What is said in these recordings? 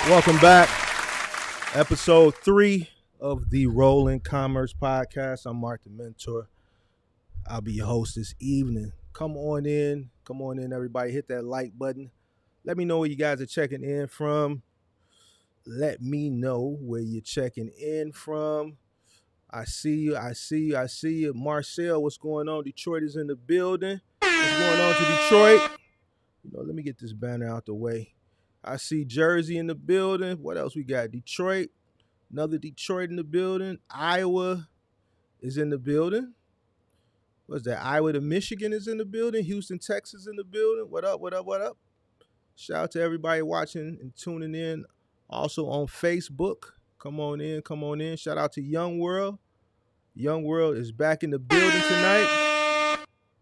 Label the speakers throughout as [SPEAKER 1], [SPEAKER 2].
[SPEAKER 1] Welcome back. Episode 3 of the Rolling Commerce Podcast. I'm Mark the Mentor. I'll be your host this evening. Come on in, everybody. Hit that like button. Let me know where you guys are checking in from. Let me know where you're checking in from. I see you. Marcel, what's going on? Detroit is in the building. What's going on to Detroit? Let me get this banner out the way. I see Jersey in the building. What else we got? Detroit. Another Detroit in the building. Iowa is in the building. What's that? Iowa to Michigan is in the building. Houston, Texas in the building. What up? Shout out to everybody watching and tuning in. Also on Facebook. Come on in. Shout out to Young World. Young World is back in the building tonight.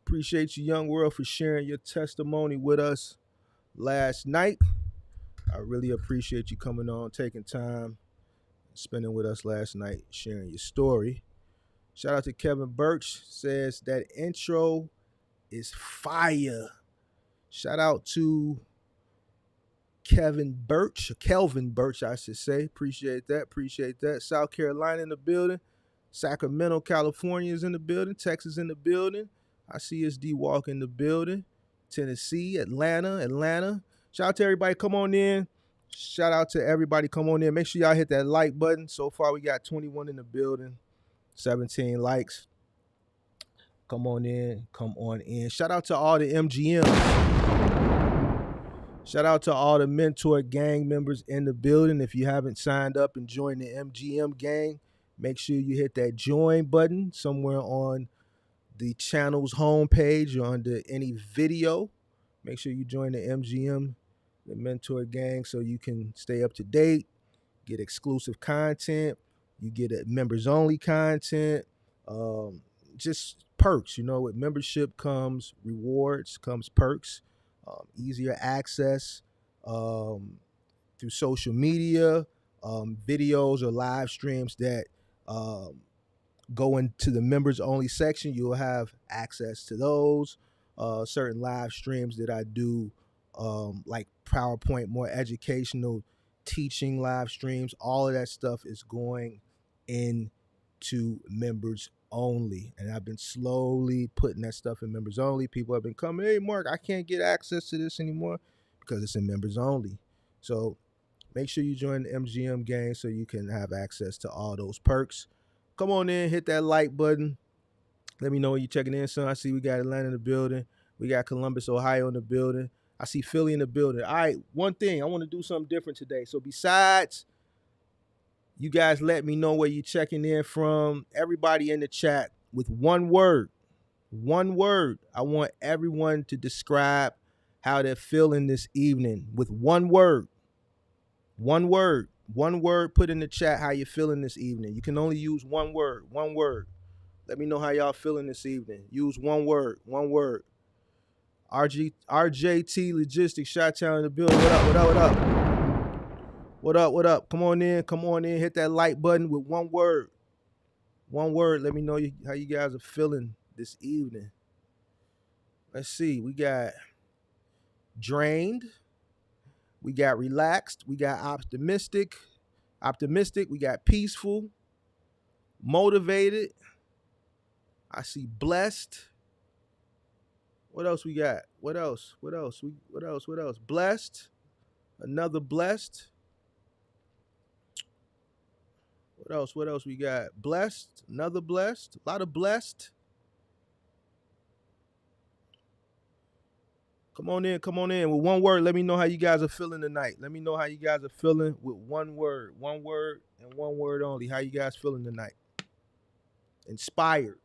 [SPEAKER 1] Appreciate you, Young World, for sharing your testimony with us last night. I really appreciate you coming on, taking time, spending with us last night, sharing your story. Shout out to Kevin Birch, says that intro is fire. Shout out to Kelvin Birch, I should say. Appreciate that. South Carolina in the building. Sacramento, California is in the building. Texas in the building. I see SD Walk in the building. Tennessee, Atlanta. Shout out to everybody. Come on in. Shout out to everybody. Come on in. Make sure y'all hit that like button. So far, we got 21 in the building. 17 likes. Come on in. Shout out to all the MGMs. Shout out to all the Mentor gang members in the building. If you haven't signed up and joined the MGM gang, make sure you hit that join button somewhere on the channel's homepage or under any video. Make sure you join the MGM, the Mentor gang, so you can stay up to date, get exclusive content. You get members only content, just perks. With membership comes rewards, comes perks, easier access through social media, videos or live streams that go into the members only section. You'll have access to those. Certain live streams that I do, like PowerPoint, more educational teaching live streams. All of that stuff is going into members only, and I've been slowly putting that stuff in members only. People have been coming, hey Mark, I can't get access to this anymore because it's in members only. So make sure you join the MGM gang so you can have access to all those perks. Come on in, hit that like button. Let me know when you're checking in, son. I see we got Atlanta in the building. We got Columbus, Ohio in the building. I see Philly in the building. All right, one thing, I want to do something different today. So besides you guys let me know where you're checking in from, everybody in the chat, with one word. I want everyone to describe how they're feeling this evening with one word. One word put in the chat how you're feeling this evening. You can only use one word. Let me know how y'all feeling this evening. Use one word. RJT Logistics, Chi-Town in the building. What up? Come on in. Hit that like button with one word. Let me know how you guys are feeling this evening. Let's see. We got drained. We got relaxed. We got optimistic. We got peaceful. Motivated. I see blessed. What else we got? What else? Blessed. Another blessed. What else we got? Blessed. Another blessed. A lot of blessed. Come on in. With one word, let me know how you guys are feeling tonight. Let me know how you guys are feeling with one word. One word and one word only. How you guys feeling tonight? Inspired.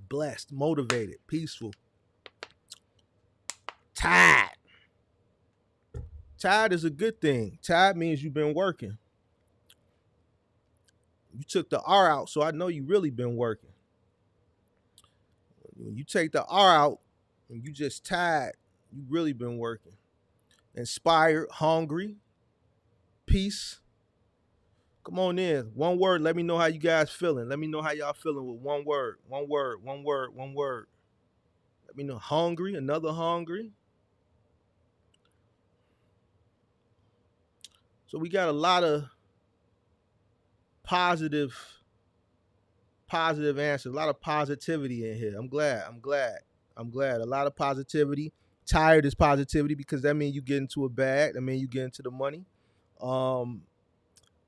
[SPEAKER 1] Blessed. Motivated. Peaceful. Tired. Tired is a good thing. Tired means you've been working. You took the R out, so I know you really been working. When you take the R out and you just tired, you really been working. Inspired, hungry, peace. Come on in. One word. Let me know how you guys feeling. Let me know how y'all feeling with one word. Let me know. Hungry. Another hungry. So we got a lot of positive answers, a lot of positivity in here. I'm glad. A lot of positivity. Tired is positivity because that means you get into a bag. That means you get into the money. Um,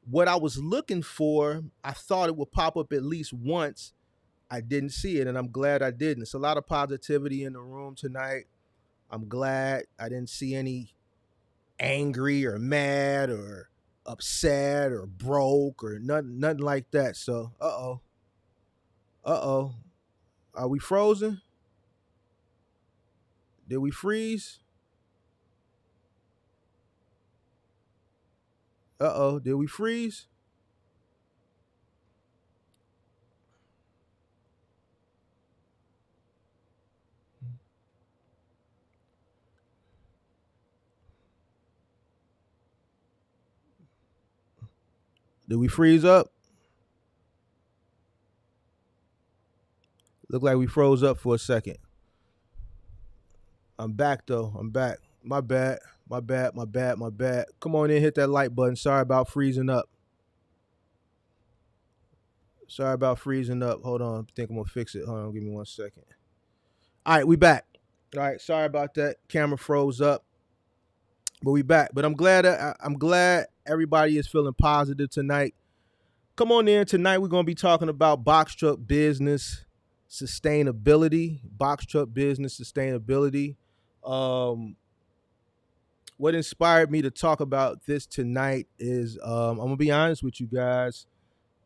[SPEAKER 1] what I was looking for, I thought it would pop up at least once. I didn't see it, and I'm glad I didn't. It's a lot of positivity in the room tonight. I'm glad I didn't see any angry or mad or upset or broke or nothing like that. So, uh oh, are we frozen? Did we freeze? Did we freeze? Did we freeze up? Look like we froze up for a second. I'm back though. I'm back. My bad. My bad. My bad. My bad. Come on in, hit that like button. Sorry about freezing up. Sorry about freezing up. Hold on. I think I'm gonna fix it. Hold on, give me 1 second. All right, we back. All right, sorry about that. Camera froze up. But we back. But I'm glad everybody is feeling positive tonight. Come on in. Tonight we're gonna be talking about box truck business sustainability. Box truck business sustainability. What inspired me to talk about this tonight is I'm gonna be honest with you guys.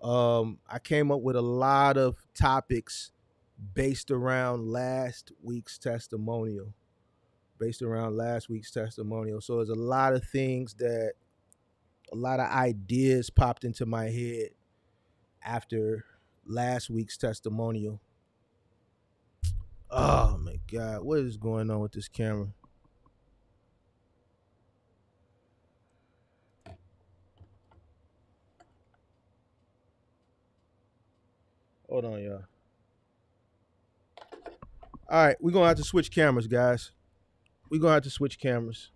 [SPEAKER 1] I came up with a lot of topics based around last week's testimonial. So there's a lot of things that a lot of ideas popped into my head after last week's testimonial. Oh my God, what is going on with this camera? Hold on, y'all. All right, we're gonna have to switch cameras, guys. We're gonna have to switch cameras.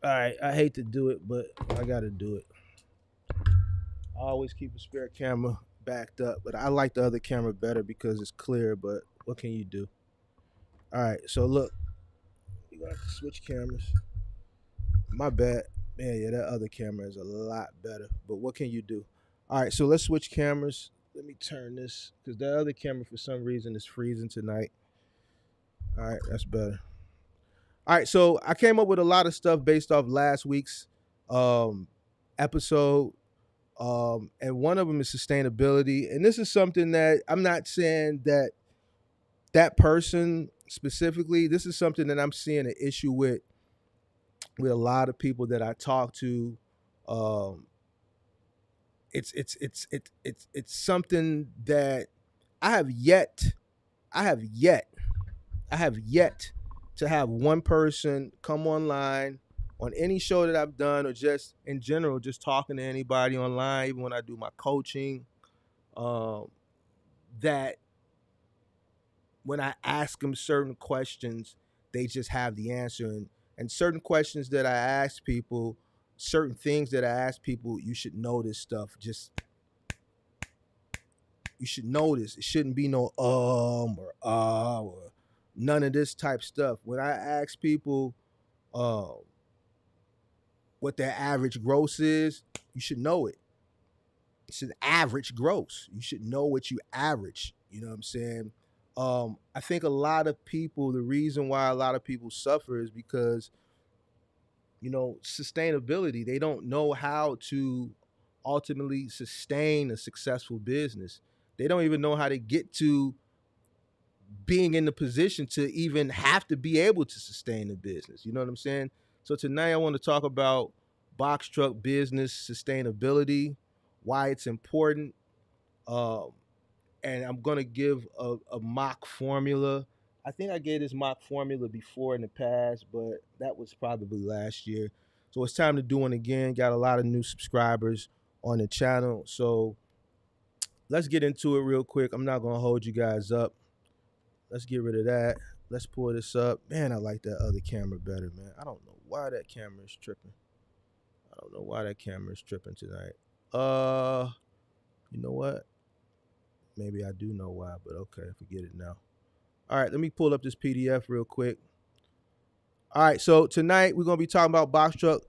[SPEAKER 1] All right, I hate to do it, but I gotta do it. I always keep a spare camera backed up, but I like the other camera better because it's clear, but what can you do? All right, so look, we're gonna have to switch cameras. My bad. Man, yeah, that other camera is a lot better, but what can you do? All right, so let's switch cameras. Let me turn this because that other camera for some reason is freezing tonight. All right, that's better. All right, so I came up with a lot of stuff based off last week's um, episode, and one of them is sustainability. And this is something that I'm not saying that that person specifically. This is something that I'm seeing an issue with a lot of people that I talk to. Um, it's something that I have yet I have yet I have yet to have one person come online on any show that I've done or just in general, just talking to anybody online, even when I do my coaching, um, that when I ask them certain questions, they just have the answer. And certain questions that I ask people, certain things that I ask people, you should know this stuff. Just you should know this. It shouldn't be no or none of this type stuff. When I ask people uh, what their average gross is, you should know it. It's an average gross. You should know what you average. You know what I'm saying? I think a lot of people, the reason why a lot of people suffer is because, sustainability, they don't know how to ultimately sustain a successful business. They don't even know how to get to being in the position to even have to be able to sustain the business. You know what I'm saying? So tonight I want to talk about box truck business sustainability, why it's important, um, and I'm gonna give a mock formula. I think I gave this mock formula before in the past, but that was probably last year. So it's time to do one again. Got a lot of new subscribers on the channel, so let's get into it real quick. I'm not gonna hold you guys up. Let's get rid of that. Let's pull this up. Man, I like that other camera better, man. I don't know why that camera is tripping. don't know why that camera's tripping tonight. You know what? Maybe I do know why, but okay, forget it now. All right, let me pull up this PDF real quick. All right, so tonight we're gonna be talking about box truck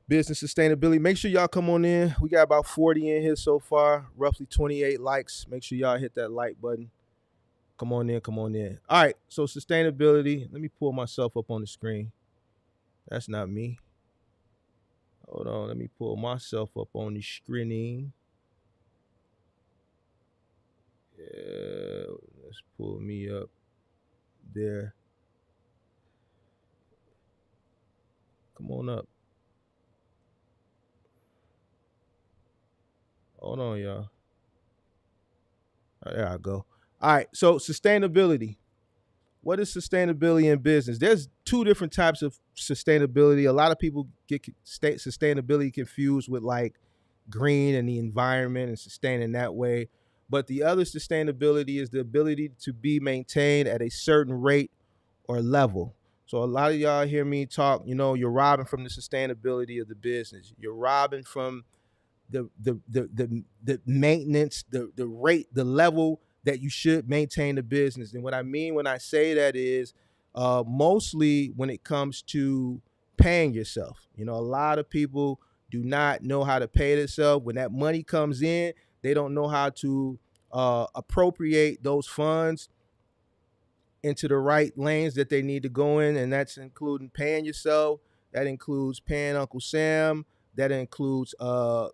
[SPEAKER 1] business sustainability. Make sure y'all come on in. We got about 40 in here so far, roughly 28 likes. Make sure y'all hit that like button. Come on in, come on in. All right, so sustainability. Let me pull myself up on the screen. That's not me. Hold on, let me pull myself up on the screening. Yeah, let's pull me up there. Come on up. Hold on, y'all. There I go. All right, so sustainability. What is sustainability in business? There's two different types of sustainability. A lot of people get sustainability confused with like green and the environment and sustaining that way. But the other sustainability is the ability to be maintained at a certain rate or level. So a lot of y'all hear me talk, you're robbing from the sustainability of the business. You're robbing from the maintenance, the rate, the level that you should maintain the business. And what I mean when I say that is mostly when it comes to paying yourself. A lot of people do not know how to pay themselves. When that money comes in, they don't know how to appropriate those funds into the right lanes that they need to go in, and that's including paying yourself. That includes paying Uncle Sam. That includes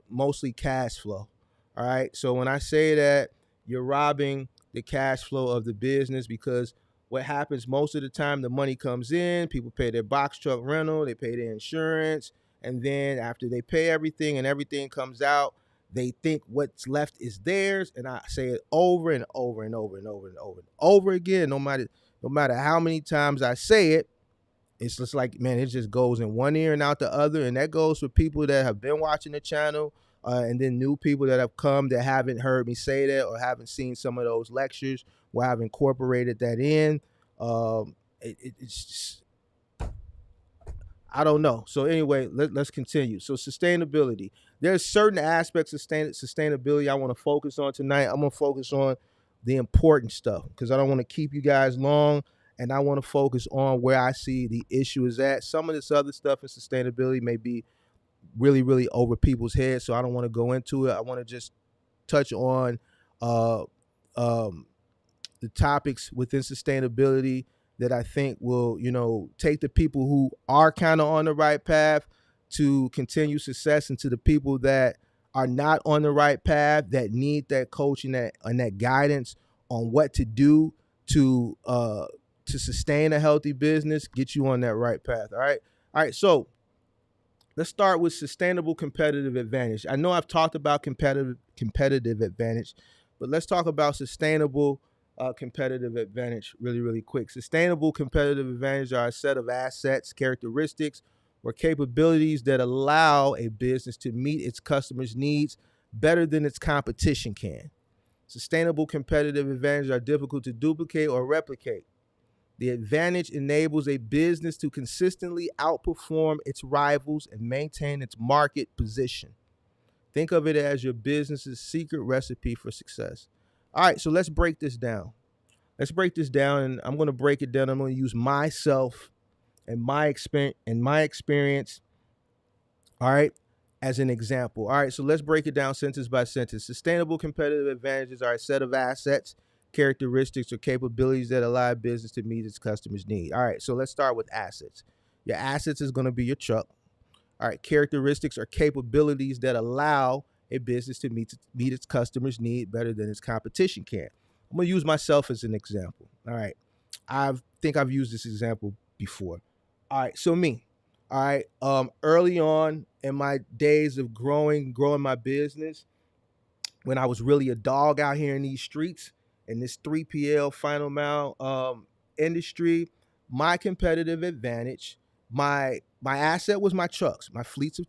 [SPEAKER 1] mostly cash flow. All right. So when I say that, you're robbing the cash flow of the business, because what happens most of the time, the money comes in, people pay their box truck rental, they pay their insurance, and then after they pay everything and everything comes out, they think what's left is theirs. And I say it over and over and over and over and over and over again. No matter how many times I say it, it's just like, man, it just goes in one ear and out the other. And that goes for people that have been watching the channel, and then new people that have come that haven't heard me say that or haven't seen some of those lectures where I've incorporated that in. It's just, I don't know. So anyway, let's continue. So sustainability. There's certain aspects of sustainability I want to focus on tonight. I'm going to focus on the important stuff because I don't want to keep you guys long, and I want to focus on where I see the issue is at. Some of this other stuff in sustainability may be really, really over people's heads, so I don't want to go into it. I want to just touch on uh, um, the topics within sustainability that I think will, take the people who are kind of on the right path to continue success, and to the people that are not on the right path that need that coaching and that guidance on what to do to sustain a healthy business, get you on that right path. All right. So let's start with sustainable competitive advantage. I know I've talked about competitive advantage, but let's talk about sustainable competitive advantage really, really quick. Sustainable competitive advantage are a set of assets, characteristics, or capabilities that allow a business to meet its customers' needs better than its competition can. Sustainable competitive advantages are difficult to duplicate or replicate. The advantage enables a business to consistently outperform its rivals and maintain its market position. Think of it as your business's secret recipe for success. All right, so let's break this down. And I'm going to break it down. I'm going to use myself and my experience, all right, as an example. All right, so let's break it down sentence by sentence. Sustainable competitive advantages are a set of assets, characteristics, or capabilities that allow a business to meet its customers' need. All right, so let's start with assets. Your assets is going to be your truck. All right, characteristics or capabilities that allow a business to meet its customers' need better than its competition can. I'm going to use myself as an example. All right, I think I've used this example before. All right, so me. All right, early on in my days of growing my business, when I was really a dog out here in these streets, in this 3PL final mile industry, my competitive advantage, my asset was my trucks, my fleet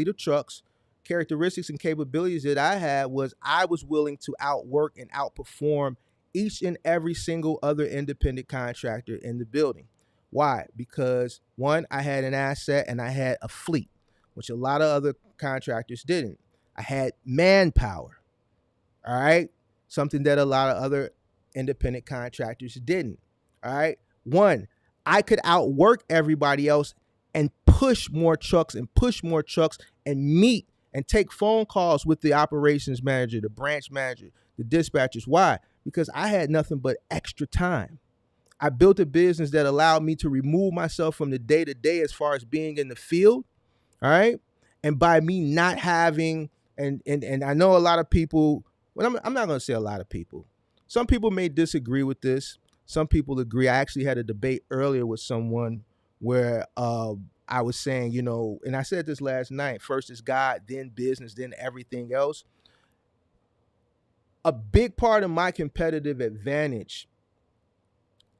[SPEAKER 1] of trucks. Characteristics and capabilities that I had was I was willing to outwork and outperform each and every single other independent contractor in the building. Why? Because one, I had an asset and I had a fleet. which a lot of other contractors didn't. I had manpower. All right. Something that a lot of other independent contractors didn't. All right. One, I could outwork everybody else and push more trucks and meet and take phone calls with the operations manager, the branch manager, the dispatchers. Why? Because I had nothing but extra time. I built a business that allowed me to remove myself from the day to day as far as being in the field. All right. And by me not having, and I know a lot of people, well, I'm not going to say a lot of people. Some people may disagree with this. Some people agree. I actually had a debate earlier with someone where I was saying, and I said this last night, first is God, then business, then everything else. A big part of my competitive advantage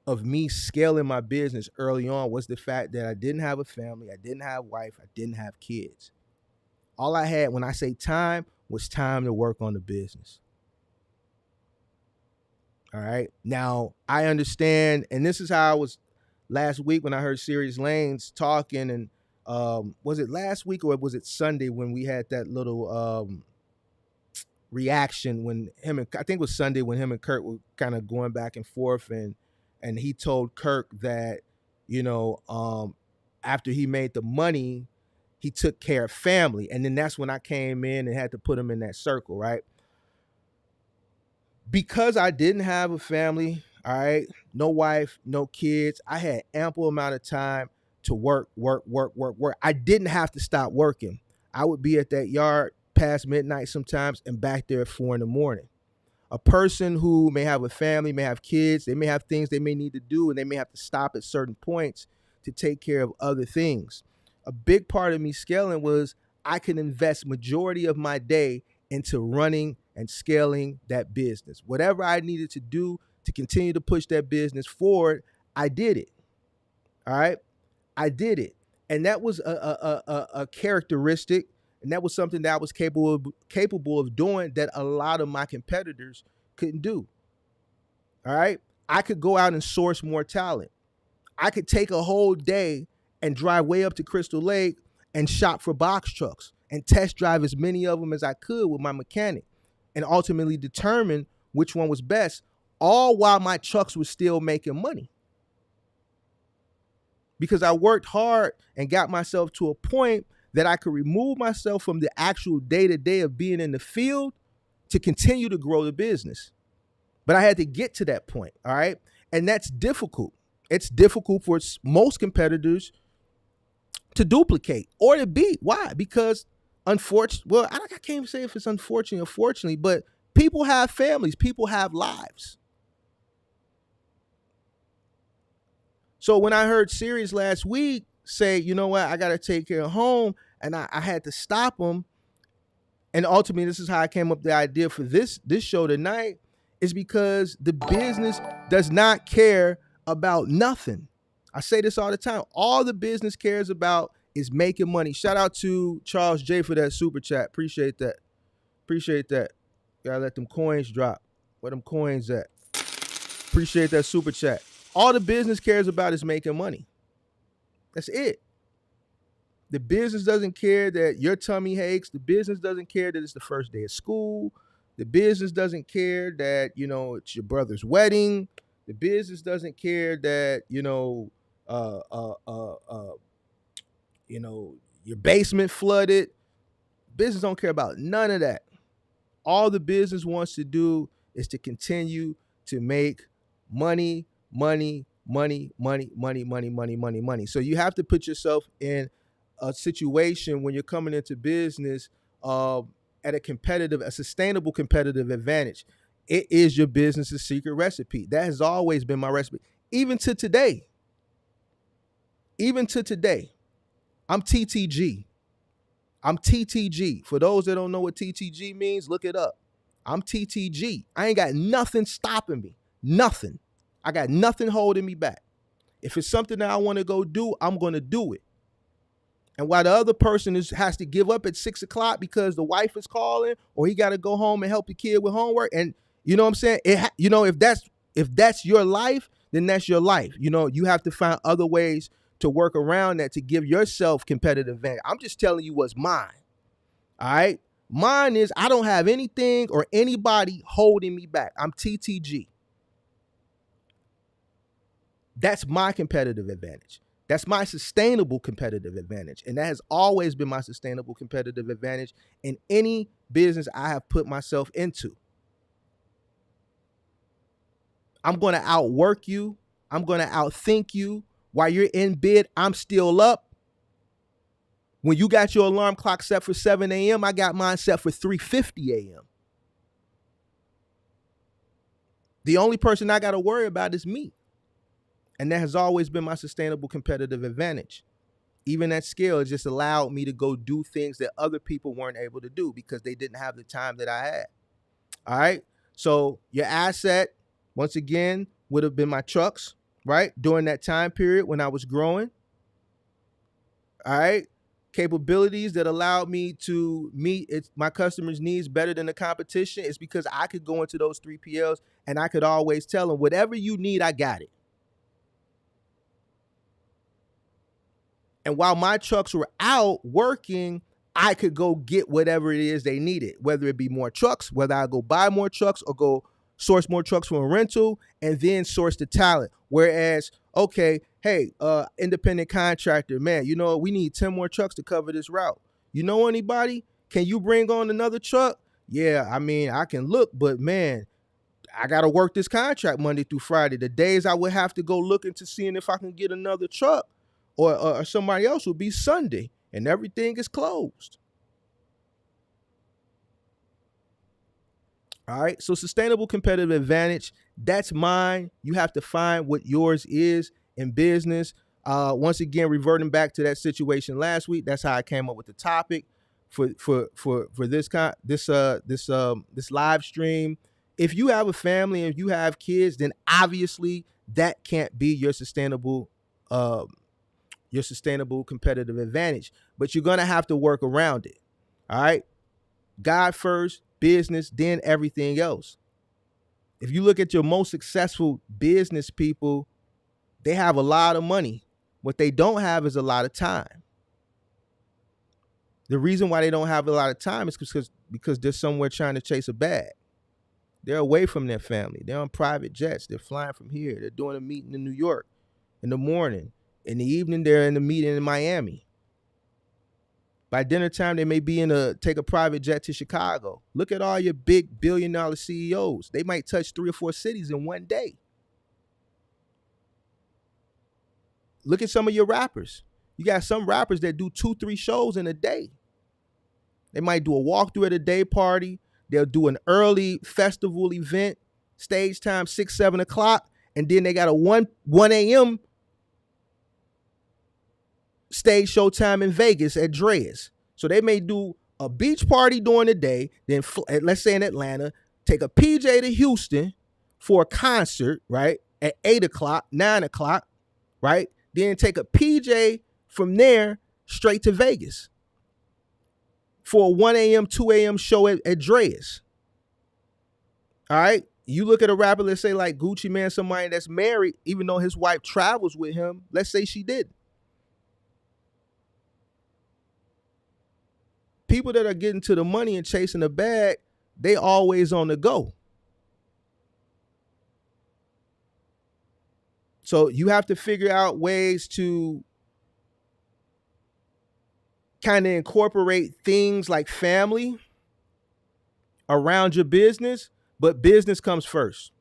[SPEAKER 1] of me scaling my business early on was the fact that I didn't have a family, I didn't have a wife, I didn't have kids. All I had, when I say time, was time to work on the business. All right. Now, I understand, and this is how I was last week when I heard Sirius Lanes talking, and was it last week or was it Sunday when we had that little reaction when I think it was Sunday when him and Kirk were kind of going back and forth, and he told Kirk that, after he made the money, he took care of family. And then that's when I came in and had to put him in that circle, right? Because I didn't have a family, all right, no wife, no kids, I had ample amount of time to work. I didn't have to stop working. I would be at that yard past midnight sometimes and back there at 4 a.m. A person who may have a family, may have kids, they may have things they may need to do, and they may have to stop at certain points to take care of other things. A big part of me scaling was I could invest majority of my day into running and scaling that business. Whatever I needed to do to continue to push that business forward, I did it. All right? I did it. And that was a characteristic, and that was something that I was capable of doing that a lot of my competitors couldn't do. All right? I could go out and source more talent. I could take a whole day and drive way up to Crystal Lake and shop for box trucks and test drive as many of them as I could with my mechanic and ultimately determine which one was best, all while my trucks were still making money. Because I worked hard and got myself to a point that I could remove myself from the actual day-to-day of being in the field to continue to grow the business. But I had to get to that point, all right? And that's difficult. It's difficult for most competitors to duplicate or to beat. Why? Because unfortunately, I can't even say if it's unfortunately or fortunately, but people have families, people have lives. So when I heard Sirius last week say, you know what, I got to take care of home, and I had to stop him, and ultimately this is how I came up with the idea for this show tonight, is because the business does not care about nothing. I say this all the time. All the business cares about is making money. Shout out to Charles J for that super chat. Appreciate that. Gotta let them coins drop. Where them coins at? Appreciate that super chat. All the business cares about is making money. That's it. The business doesn't care that your tummy aches. The business doesn't care that it's the first day of school. The business doesn't care that, it's your brother's wedding. The business doesn't care that, your basement flooded. Business don't care about none of that. All the business wants to do is to continue to make money. So you have to put yourself in a situation when you're coming into business at a sustainable competitive advantage. It is your business's secret recipe. That has always been my recipe. Even to today, I'm TTG. For those that don't know what TTG means, look it up. I'm TTG. I ain't got nothing stopping me. Nothing. I got nothing holding me back. If it's something that I want to go do, I'm going to do it. And while the other person has to give up at 6 o'clock because the wife is calling, or he got to go home and help the kid with homework, and you know what I'm saying? If that's your life, then that's your life. You have to find other ways to work around that to give yourself competitive advantage. I'm just telling you what's mine. All right. Mine is I don't have anything or anybody holding me back. I'm TTG. That's my competitive advantage. That's my sustainable competitive advantage. And that has always been my sustainable competitive advantage in any business I have put myself into. I'm going to outwork you. I'm going to outthink you. While you're in bed, I'm still up. When you got your alarm clock set for 7 a.m., I got mine set for 3:50 a.m. The only person I got to worry about is me. And that has always been my sustainable competitive advantage. Even that scale has just allowed me to go do things that other people weren't able to do because they didn't have the time that I had. All right. So your asset, once again, would have been my trucks, right? During that time period when I was growing. All right. Capabilities that allowed me to meet my customers' needs better than the competition is because I could go into those 3PLs and I could always tell them, whatever you need, I got it. And while my trucks were out working, I could go get whatever it is they needed, whether it be more trucks, whether I go buy more trucks or go source more trucks from a rental and then source the talent. Whereas, okay, hey, independent contractor, man, you know, we need 10 more trucks to cover this route. You know anybody? Can you bring on another truck? Yeah, I mean, I can look, but man, I got to work this contract Monday through Friday. The days I would have to go looking to seeing if I can get another truck or somebody else would be Sunday, and everything is closed. All right, so sustainable competitive advantage, that's mine. You have to find what yours is in business. Once again, reverting back to that situation last week, that's how I came up with the topic for this live stream. If you have a family and if you have kids, then obviously that can't be your sustainable competitive advantage, but you're going to have to work around it. All right. God first, business, then everything else. If you look at your most successful business people, they have a lot of money. What they don't have is a lot of time. The reason why they don't have a lot of time is because they're somewhere trying to chase a bag. They're away from their family. They're on private jets. They're flying from here. They're doing a meeting in New York in the morning. In the evening, they're in the meeting in Miami. By dinner time, they may be take a private jet to Chicago. Look at all your big billion-dollar CEOs. They might touch 3 or 4 cities in one day. Look at some of your rappers. You got some rappers that do 2-3 shows in a day. They might do a walkthrough at a day party. They'll do an early festival event, stage time 6-7 o'clock, and then they got a 1 a.m. stage show time in Vegas at Dre's. So they may do a beach party during the day, then let's say in Atlanta, take a PJ to Houston for a concert, right, at 8 o'clock, 9 o'clock, right? Then take a PJ from there straight to Vegas for a 1 a.m., 2 a.m. show at Dre's. All right? You look at a rapper, let's say like Gucci Mane, somebody that's married, even though his wife travels with him, let's say she didn't. People that are getting to the money and chasing the bag, they always on the go. So you have to figure out ways to kind of incorporate things like family around your business, but business comes first.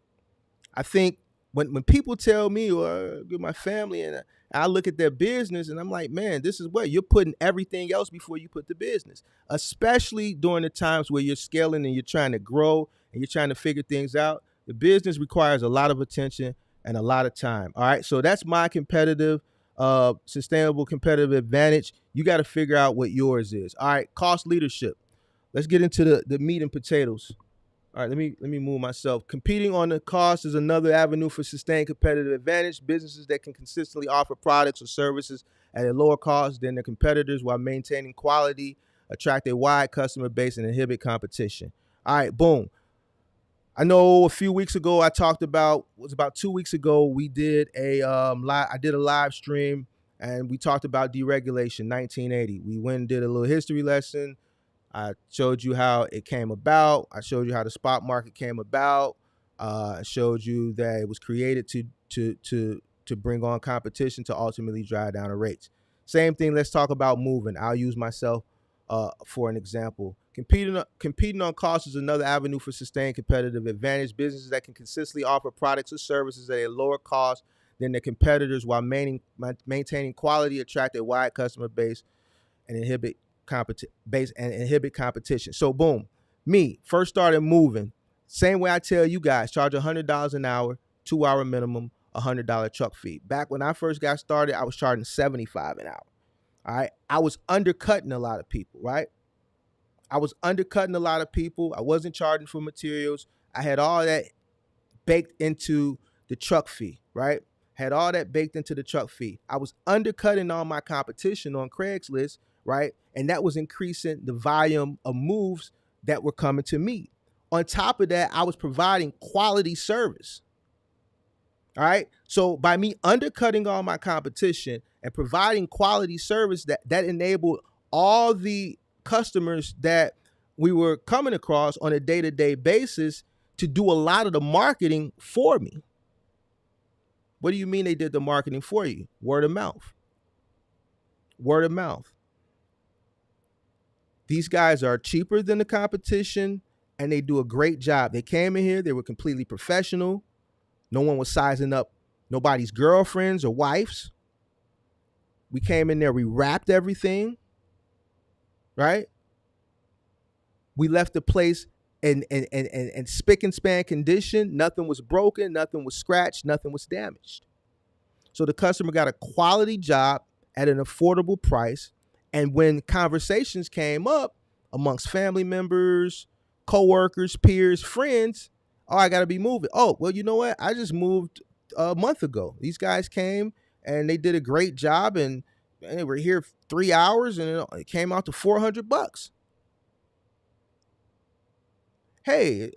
[SPEAKER 1] I think when people tell me or my family and I look at their business and I'm like, man, this is what you're putting everything else before you put the business, especially during the times where you're scaling and you're trying to grow and you're trying to figure things out. The business requires a lot of attention and a lot of time. All right. So that's my sustainable competitive advantage. You got to figure out what yours is. All right. Cost leadership. Let's get into the meat and potatoes. All right, let me move myself. Competing on the cost is another avenue for sustained competitive advantage. Businesses that can consistently offer products or services at a lower cost than their competitors while maintaining quality, attract a wide customer base, and inhibit competition. All right, boom. I know a few weeks ago it was about 2 weeks ago, we did I did a live stream And we talked about deregulation, 1980. We went and did a little history lesson. I showed you how it came about. I showed you how the spot market came about. I showed you that it was created to bring on competition to ultimately drive down the rates. Same thing. Let's talk about moving. I'll use myself for an example. Competing on cost is another avenue for sustained competitive advantage. Businesses that can consistently offer products or services at a lower cost than their competitors while maintaining quality, attract a wide customer base, and inhibit competition. So boom, me first started moving. Same way I tell you guys, charge $100 an hour, 2-hour minimum, $100 truck fee. Back when I first got started, I was charging $75 an hour. All right, I was undercutting a lot of people. Right, I was undercutting a lot of people. I wasn't charging for materials. I had all that baked into the truck fee. Right, had all that baked into the truck fee. I was undercutting all my competition on Craigslist. Right, and that was increasing the volume of moves that were coming to me. On top of that, I was providing quality service. All right. So by me undercutting all my competition and providing quality service, that enabled all the customers that we were coming across on a day-to-day basis to do a lot of the marketing for me. What do you mean they did the marketing for you? Word of mouth. Word of mouth. These guys are cheaper than the competition and they do a great job. They came in here, they were completely professional. No one was sizing up nobody's girlfriends or wives. We came in there, we wrapped everything, right? We left the place in spick and span condition. Nothing was broken, nothing was scratched, nothing was damaged. So the customer got a quality job at an affordable price. And when conversations came up amongst family members, coworkers, peers, friends, oh, I got to be moving. Oh, well, you know what? I just moved a month ago. These guys came and they did a great job and they were here 3 hours and it came out to $400. Hey,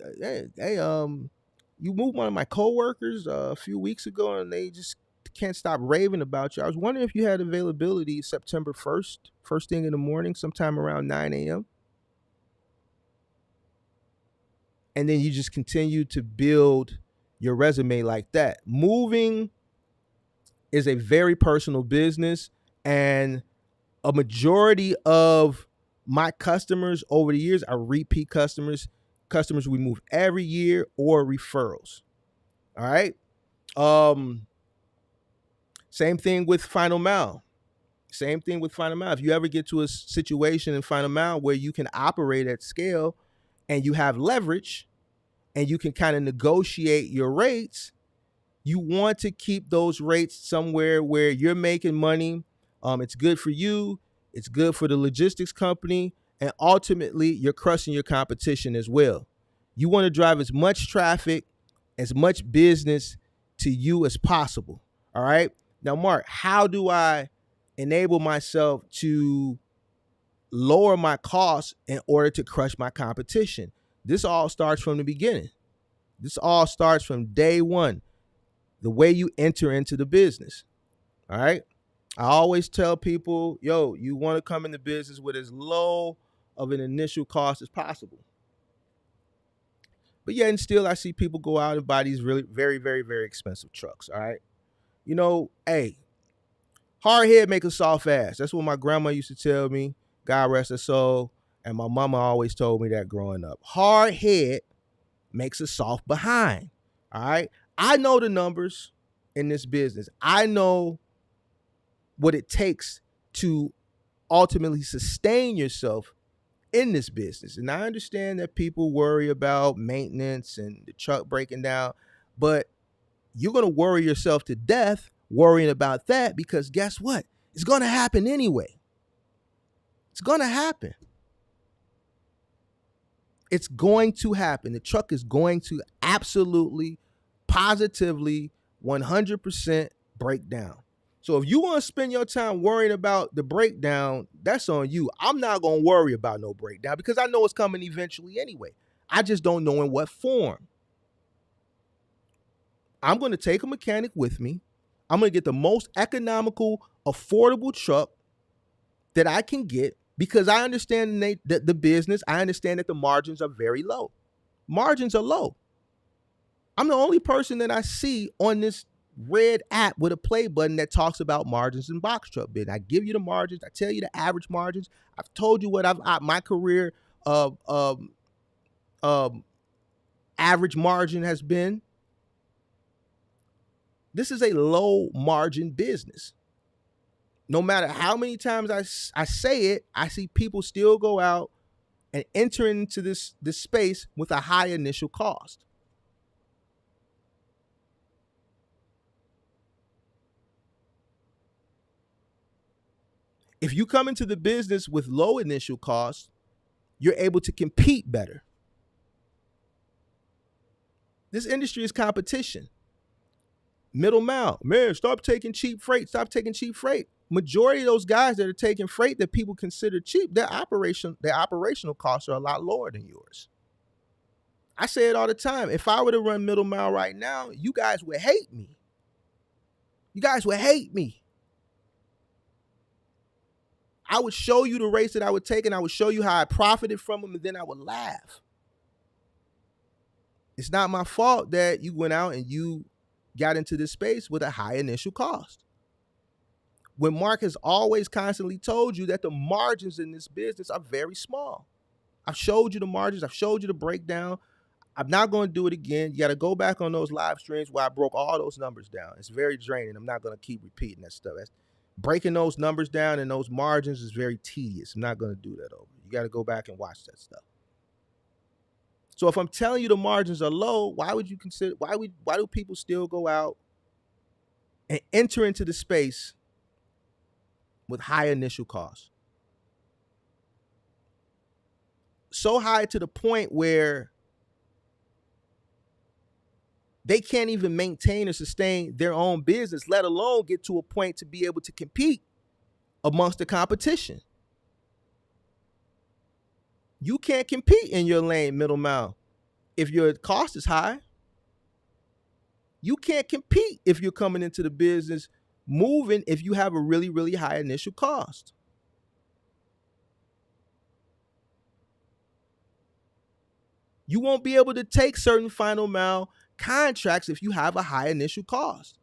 [SPEAKER 1] you moved one of my coworkers a few weeks ago and they just can't stop raving about you. I was wondering if you had availability September 1st, first thing in the morning, sometime around 9 a.m. And then you just continue to build your resume like that. Moving is a very personal business, and a majority of my customers over the years are repeat customers we move every year, or referrals. All right. Same thing with Final Mile. If you ever get to a situation in Final Mile where you can operate at scale and you have leverage and you can kind of negotiate your rates, you want to keep those rates somewhere where you're making money. It's good for you. It's good for the logistics company. And ultimately, you're crushing your competition as well. You want to drive as much traffic, as much business to you as possible. All right. Now, Mark, how do I enable myself to lower my costs in order to crush my competition? This all starts from the beginning. This all starts from day one, the way you enter into the business. All right. I always tell people, yo, you want to come into business with as low of an initial cost as possible. But yet and still, I see people go out and buy these really very, very, very expensive trucks. All right. You know, hey, hard head make a soft ass. That's what my grandma used to tell me. God rest her soul. And my mama always told me that growing up. Hard head makes a soft behind. All right. I know the numbers in this business. I know what it takes to ultimately sustain yourself in this business. And I understand that people worry about maintenance and the truck breaking down, but you're going to worry yourself to death worrying about that, because guess what? It's going to happen anyway. It's going to happen. It's going to happen. The truck is going to absolutely, positively, 100% break down. So if you want to spend your time worrying about the breakdown, that's on you. I'm not going to worry about no breakdown because I know it's coming eventually anyway. I just don't know in what form. I'm going to take a mechanic with me. I'm going to get the most economical, affordable truck that I can get because I understand the business. I understand that the margins are very low. Margins are low. I'm the only person that I see on this red app with a play button that talks about margins and box truck bid. I give you the margins. I tell you the average margins. I've told you what my career average margin has been. This is a low margin business. No matter how many times I say it, I see people still go out and enter into this space with a high initial cost. If you come into the business with low initial costs, you're able to compete better. This industry is competition. Middle mile, man, stop taking cheap freight. Stop taking cheap freight. Majority of those guys that are taking freight that people consider cheap, their operational costs are a lot lower than yours. I say it all the time. If I were to run middle mile right now, you guys would hate me. You guys would hate me. I would show you the rates that I would take, and I would show you how I profited from them, and then I would laugh. It's not my fault that you went out and you got into this space with a high initial cost. When Mark has always constantly told you that the margins in this business are very small. I've showed you the margins. I've showed you the breakdown. I'm not going to do it again. You got to go back on those live streams where I broke all those numbers down. It's very draining. I'm not going to keep repeating that stuff. Breaking those numbers down and those margins is very tedious. I'm not going to do that over. You got to go back and watch that stuff. So if I'm telling you the margins are low, why do people still go out and enter into the space with high initial costs? So high to the point where they can't even maintain or sustain their own business, let alone get to a point to be able to compete amongst the competition. You can't compete in your lane, middle mile, if your cost is high. You can't compete if you're coming into the business moving if you have a really, really high initial cost. You won't be able to take certain final mile contracts if you have a high initial cost.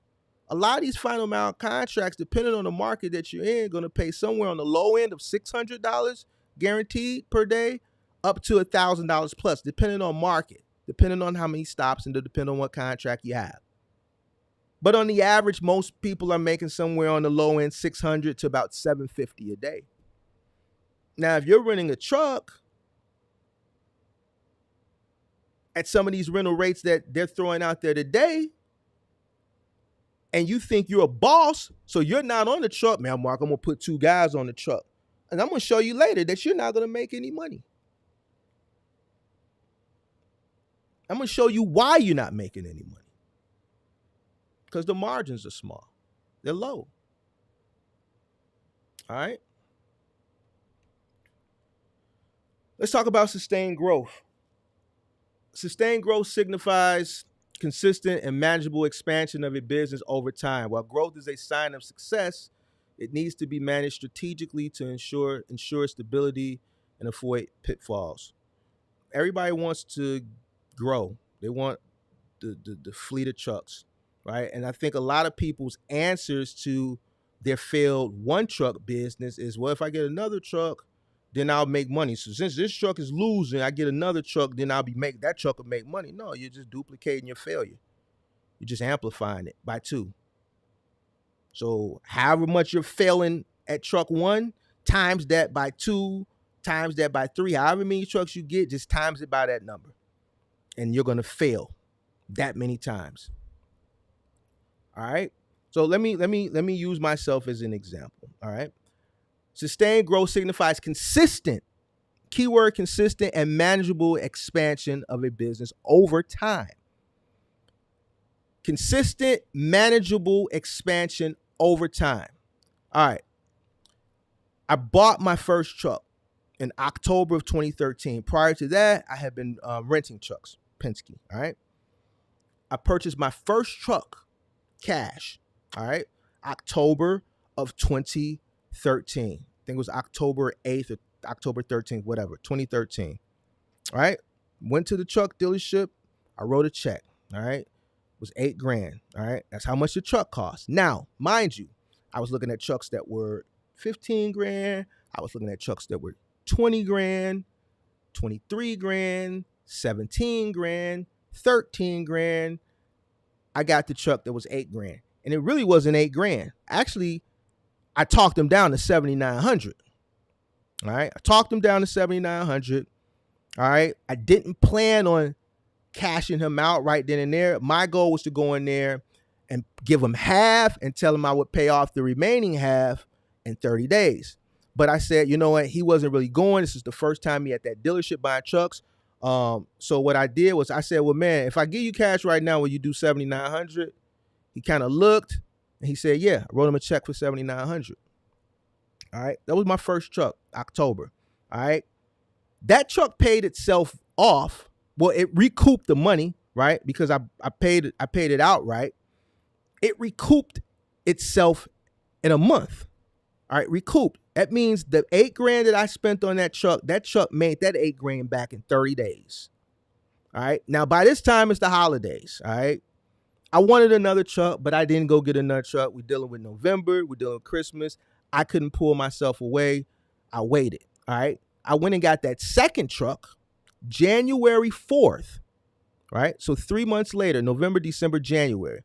[SPEAKER 1] A lot of these final mile contracts, depending on the market that you're in, going to pay somewhere on the low end of $600 guaranteed per day up to $1,000 plus, depending on market, depending on how many stops and depending on what contract you have. But on the average, most people are making somewhere on the low end $600 to about $750 a day. Now, if you're renting a truck at some of these rental rates that they're throwing out there today, and you think you're a boss, so you're not on the truck, man, Mark, I'm going to put 2 guys on the truck. And I'm going to show you later that you're not going to make any money. I'm going to show you why you're not making any money. Because the margins are small. They're low. All right? Let's talk about sustained growth. Sustained growth signifies consistent and manageable expansion of a business over time. While growth is a sign of success, it needs to be managed strategically to ensure stability and avoid pitfalls. Everybody wants to grow. They want the fleet of trucks, right? And I think a lot of people's answers to their failed one truck business is, well, if I get another truck, then I'll make money. So since this truck is losing, I get another truck, then that truck will make money. No, you're just duplicating your failure. You're just amplifying it by 2. So however much you're failing at truck 1, times that by 2, times that by 3, however many trucks you get, just times it by that number. And you're going to fail that many times. All right. So let me use myself as an example. All right. Sustained growth signifies consistent, keyword consistent, and manageable expansion of a business over time. Consistent, manageable expansion over time. All right. I bought my first truck in October of 2013. Prior to that, I had been renting trucks, Penske. All right. I purchased my first truck cash All right. October of 2013. I think it was October 8th or October 13th, whatever, 2013. All right. Went to the truck dealership. I wrote a check. All right. It was $8,000. All right. That's how much the truck cost. Now, mind you, I was looking at trucks that were $15,000. I was looking at trucks that were $20,000, $23,000, $17,000, $13,000. I got the truck that was $8,000. And it really wasn't $8,000. Actually, I talked them down to $7,900. All right. I talked them down to $7,900. All right. I didn't plan on cashing him out right then and there. My goal was to go in there and give him half and tell him I would pay off the remaining half in 30 days. But I said, you know what? He wasn't really going. This is the first time he at that dealership buying trucks. So what I did was I said, well, man, if I give you cash right now, will you do $7,900? He kind of looked and he said, yeah. I wrote him a check for $7,900. All right. That was my first truck, October. All right. That truck paid itself off. Well, it recouped the money, right? Because I paid it outright. It recouped itself in a month. All right, recouped. That means the $8,000 that I spent on that truck made that $8,000 back in 30 days. All right. Now, by this time, it's the holidays. All right. I wanted another truck, but I didn't go get another truck. We're dealing with November. We're dealing with Christmas. I couldn't pull myself away. I waited. All right. I went and got that second truck January 4th. Right. So 3 months later, November, December, January.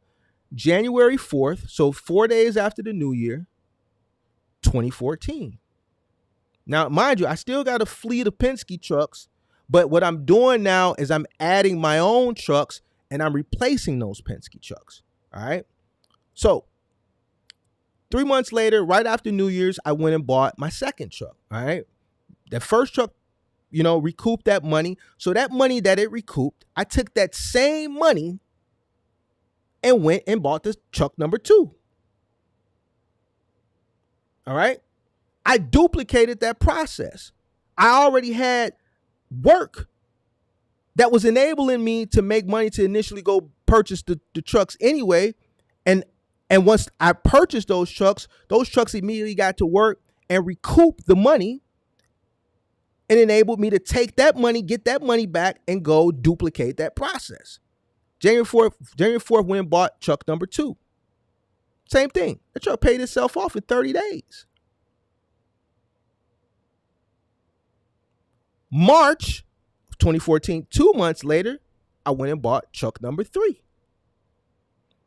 [SPEAKER 1] January 4th. So 4 days after the new year, 2014. Now, mind you, I still got a fleet of Penske trucks, but what I'm doing now is I'm adding my own trucks and I'm replacing those Penske trucks. All right. So 3 months later, right after New Year's, I went and bought my second truck. All right. That first truck, recouped that money. So that money that it recouped, I took that same money and went and bought this truck number 2. All right. I duplicated that process. I already had work that was enabling me to make money to initially go purchase the trucks anyway. And once I purchased those trucks immediately got to work and recoup the money and enabled me to take that money, get that money back and go duplicate that process. January 4th went and bought truck number 2. Same thing. The truck paid itself off in 30 days. March of 2014, 2 months later, I went and bought truck number 3.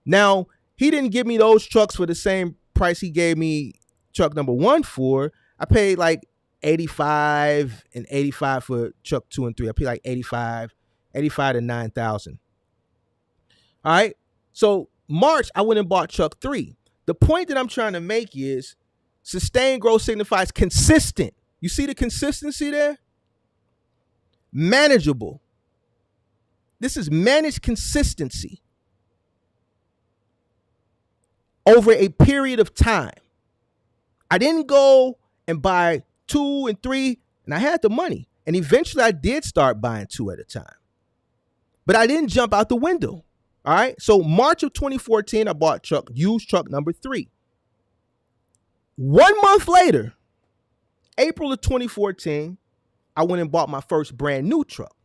[SPEAKER 1] Now, he didn't give me those trucks for the same price he gave me truck number 1 for. I paid like $85 and $85 for truck 2 and 3. I paid like $85 to $9,000. All right. So March, I went and bought truck 3. The point that I'm trying to make is sustained growth signifies consistent. You see the consistency there? Manageable. This is managed consistency over a period of time. I didn't go and buy 2 and 3, and I had the money. And eventually I did start buying 2 at a time. But I didn't jump out the window. All right. So March of 2014, I bought used truck number 3. 1 month later, April of 2014, I went and bought my first brand new truck.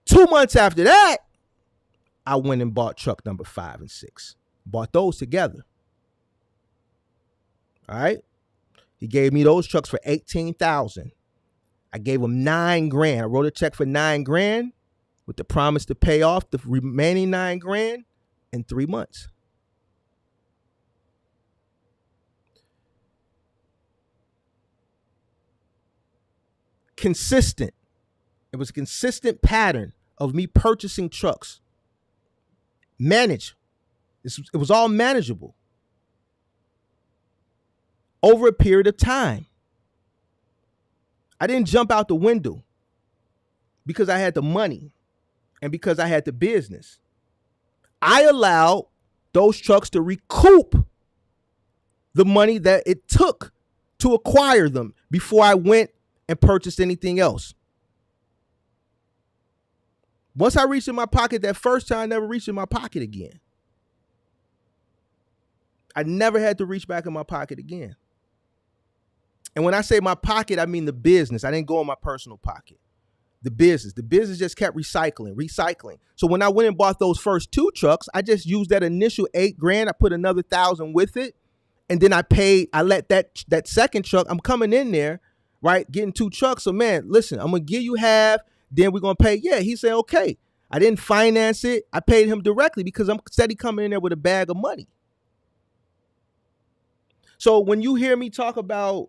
[SPEAKER 1] 2 months after that, I went and bought truck number 5 and 6. Bought those together. All right. He gave me those trucks for $18,000. I gave him $9,000. I wrote a check for $9,000 with the promise to pay off the remaining $9,000 in 3 months. Consistent. It was a consistent pattern of me purchasing trucks. Manage. It was all manageable over a period of time. I didn't jump out the window because I had the money and because I had the business. I allowed those trucks to recoup the money that it took to acquire them before I went and purchased anything else. Once I reached in my pocket that first time, I never reached in my pocket again. I never had to reach back in my pocket again. And when I say my pocket, I mean the business. I didn't go in my personal pocket. The business just kept recycling. So when I went and bought those first 2 trucks, I just used that initial $8,000. I put another $1,000 with it. And then I let that second truck, I'm coming in there, right, getting 2 trucks. So man, listen, I'm going to give you half. Then we're going to pay. Yeah, he said, okay. I didn't finance it. I paid him directly because I'm steady coming in there with a bag of money. So when you hear me talk about,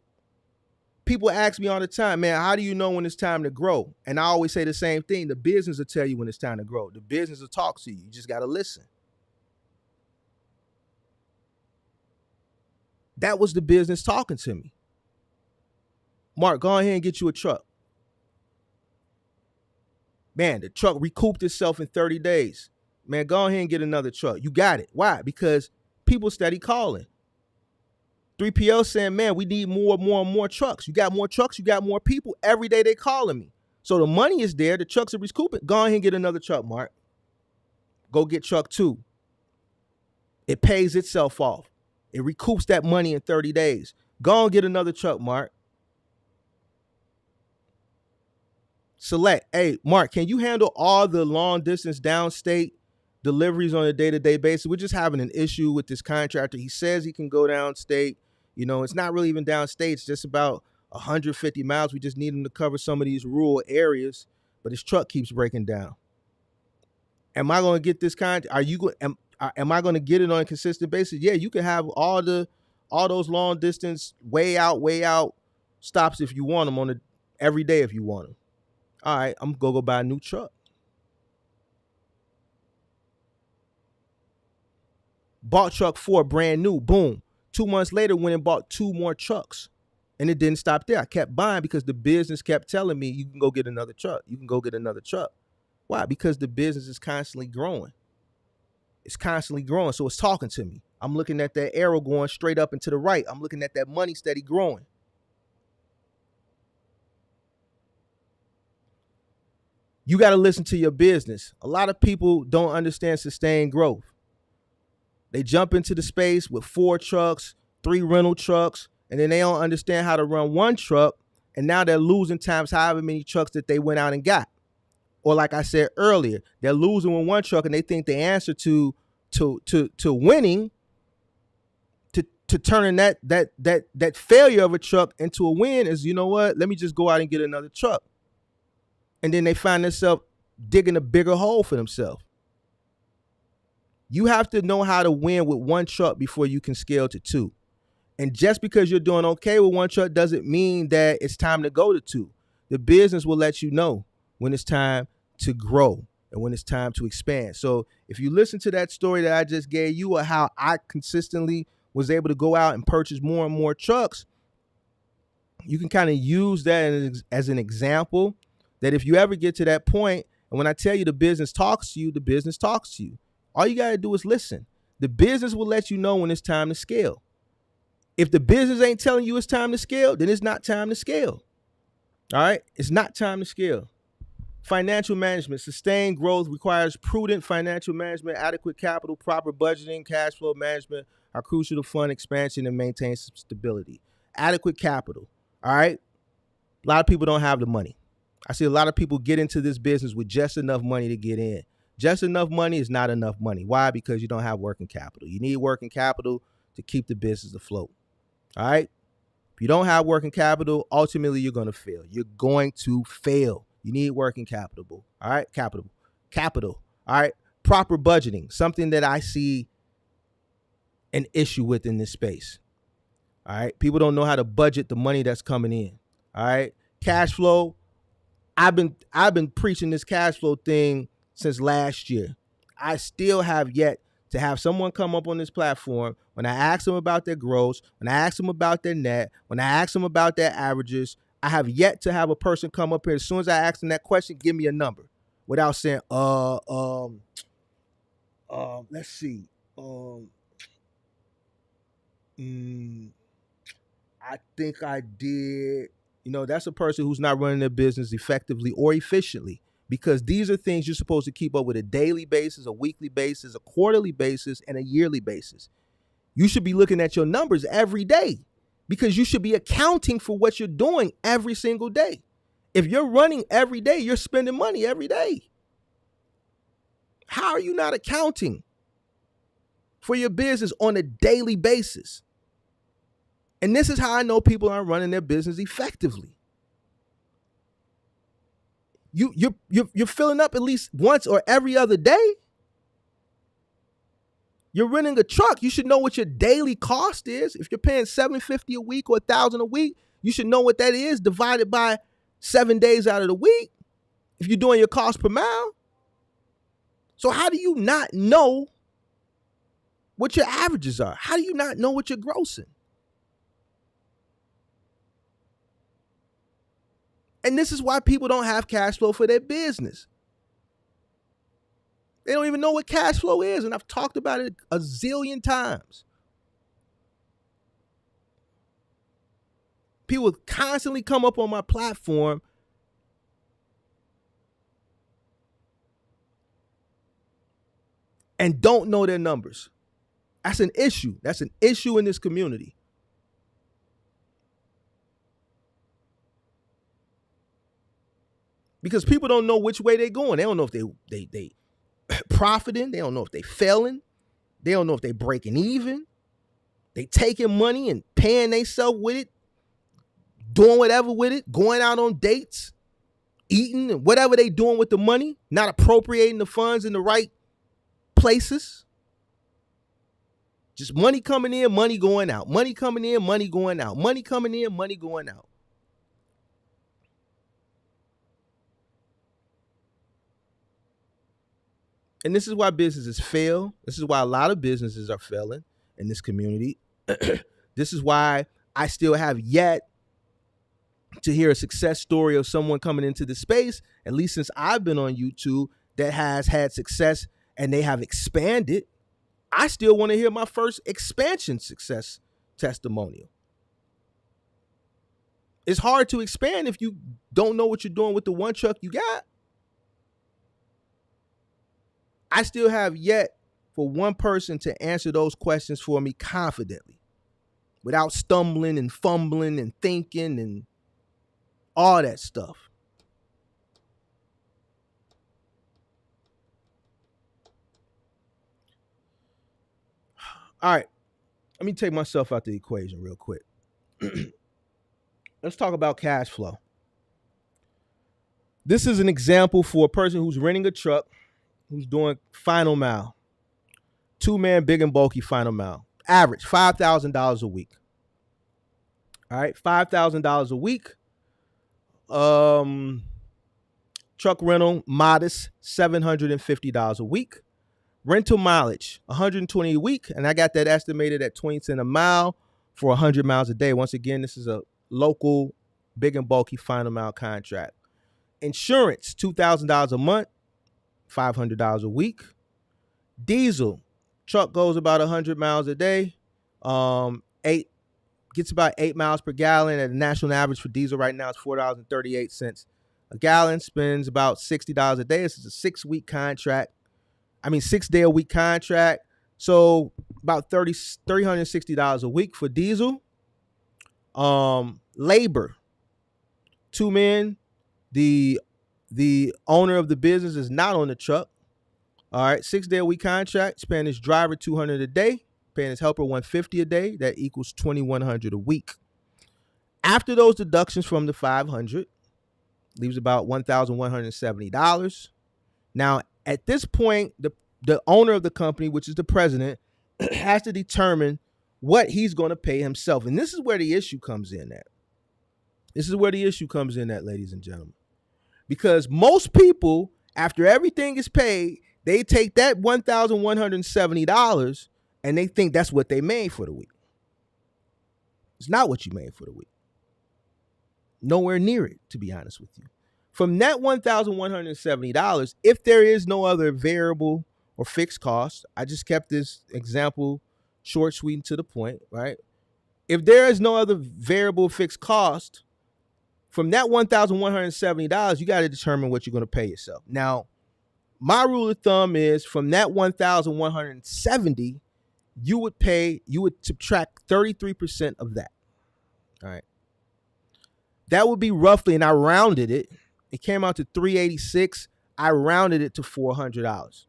[SPEAKER 1] people ask me all the time, man, how do you know when it's time to grow? And I always say the same thing. The business will tell you when it's time to grow. The business will talk to you. You just got to listen. That was the business talking to me. Mark, go ahead and get you a truck. Man, the truck recouped itself in 30 days. Man, go ahead and get another truck. You got it. Why? Because people steady calling. 3PL saying, man, we need more and more trucks. You got more trucks, you got more people. Every day they calling me. So the money is there. The trucks are recouping. Go ahead and get another truck, Mark. Go get truck 2. It pays itself off. It recoups that money in 30 days. Go and get another truck, Mark. Select. Hey, Mark, can you handle all the long distance downstate deliveries on a day-to-day basis? We're just having an issue with this contractor. He says he can go downstate. You know, it's not really even downstate. It's just about 150 miles. We just need him to cover some of these rural areas, but his truck keeps breaking down. Am I going to get this am I going to get it on a consistent basis? Yeah, you can have all those long distance way out stops if you want them every day if you want them. All right, I'm going to go buy a new truck. Bought truck 4, brand new, boom. 2 months later, went and bought 2 more trucks. And it didn't stop there. I kept buying because the business kept telling me, you can go get another truck. You can go get another truck. Why? Because the business is constantly growing. It's constantly growing, so it's talking to me. I'm looking at that arrow going straight up and to the right. I'm looking at that money steady growing. You got to listen to your business. A lot of people don't understand sustained growth. They jump into the space with 4 trucks, 3 rental trucks, and then they don't understand how to run 1 truck, and now they're losing times however many trucks that they went out and got. Or like I said earlier, they're losing with 1 truck, and they think the answer to winning, to turning that failure of a truck into a win is, you know what? Let me just go out and get another truck. And then they find themselves digging a bigger hole for themselves. You have to know how to win with 1 truck before you can scale to 2. And just because you're doing okay with 1 truck doesn't mean that it's time to go to 2. The business will let you know when it's time to grow and when it's time to expand. So if you listen to that story that I just gave you of how I consistently was able to go out and purchase more and more trucks, you can kind of use that as an example that if you ever get to that point, and when I tell you the business talks to you, the business talks to you. All you got to do is listen. The business will let you know when it's time to scale. If the business ain't telling you it's time to scale, then it's not time to scale. All right? It's not time to scale. Financial management. Sustained growth requires prudent financial management, adequate capital, proper budgeting, cash flow management are crucial to fund expansion and maintain stability. Adequate capital. All right? A lot of people don't have the money. I see a lot of people get into this business with just enough money to get in. Just enough money is not enough money. Why? Because you don't have working capital. You need working capital to keep the business afloat. All right? If you don't have working capital, ultimately you're going to fail. You're going to fail. You need working capital. All right? Capital. All right? Proper budgeting. Something that I see an issue with in this space. All right? People don't know how to budget the money that's coming in. All right? Cash flow. I've been preaching this cash flow thing since last year. I still have yet to have someone come up on this platform when I ask them about their gross, when I ask them about their net, when I ask them about their averages. I have yet to have a person come up here as soon as I ask them that question, give me a number without saying, let's see. I think I did. You know, that's a person who's not running their business effectively or efficiently because these are things you're supposed to keep up with a daily basis, a weekly basis, a quarterly basis, and a yearly basis. You should be looking at your numbers every day because you should be accounting for what you're doing every single day. If you're running every day, you're spending money every day. How are you not accounting for your business on a daily basis? And this is how I know people aren't running their business effectively. You're filling up at least once or every other day. You're renting a truck. You should know what your daily cost is. If you're paying $750 a week or $1,000 a week, you should know what that is divided by 7 days out of the week. If you're doing your cost per mile. So how do you not know what your averages are? How do you not know what you're grossing? And this is why people don't have cash flow for their business. They don't even know what cash flow is. And I've talked about it a zillion times. People constantly come up on my platform and don't know their numbers. That's an issue. That's an issue in this community. Because people don't know which way they're going. They don't know if they profiting. They don't know if they failing. They don't know if they breaking even. They taking money and paying themselves with it, doing whatever with it, going out on dates, eating, and whatever they doing with the money, not appropriating the funds in the right places. Just money coming in, money going out. Money coming in, money going out. Money coming in, money going out. And this is why businesses fail. This is why a lot of businesses are failing in this community. This is why I still have yet to hear a success story of someone coming into the space, at least since I've been on YouTube, that has had success and they have expanded. I still want to hear my first expansion success testimonial. It's hard to expand if you don't know what you're doing with the one truck you got. I still have yet for one person to answer those questions for me confidently without stumbling and fumbling and thinking and all that stuff. All right, let me take myself out the equation real quick. Let's talk about cash flow. This is an example for a person who's renting a truck, who's doing final mile, 2-man big and bulky final mile, average $5,000 a week. All right, $5,000 a week. Truck rental, modest, $750 a week. Rental mileage, 120 a week, and I got that estimated at 20 cents a mile for 100 miles a day. Once again, this is a local big and bulky final mile contract. Insurance, $2,000 a month, $500 a week. Diesel, truck goes about 100 miles a day. Gets about 8 miles per gallon. At the national average for diesel right now is $4.38 a gallon. Spends about $60 a day. This is a 6-week contract. 6-day a week contract. So about $360 a week for diesel. Labor, 2 men. The owner of the business is not on the truck. All right, 6-day a week contract. Paying his driver $200 a day. Paying his helper $150 a day. That equals $2,100 a week. After those deductions from the $500, leaves about $1,170. Now, at this point, the owner of the company, which is the president, has to determine what he's going to pay himself. And this is where the issue comes in at. Ladies and gentlemen. Because most people, after everything is paid, they take that $1,170 and they think that's what they made for the week. It's not what you made for the week. Nowhere near it, to be honest with you. From that $1,170, if there is no other variable or fixed cost, I just kept this example short, sweet, and to the point, right? If there is no other variable fixed cost, from that $1,170, you got to determine what you're going to pay yourself. Now, my rule of thumb is from that $1,170, you would subtract 33% of that. All right. That would be roughly, and I rounded it. It came out to $386. I rounded it to $400.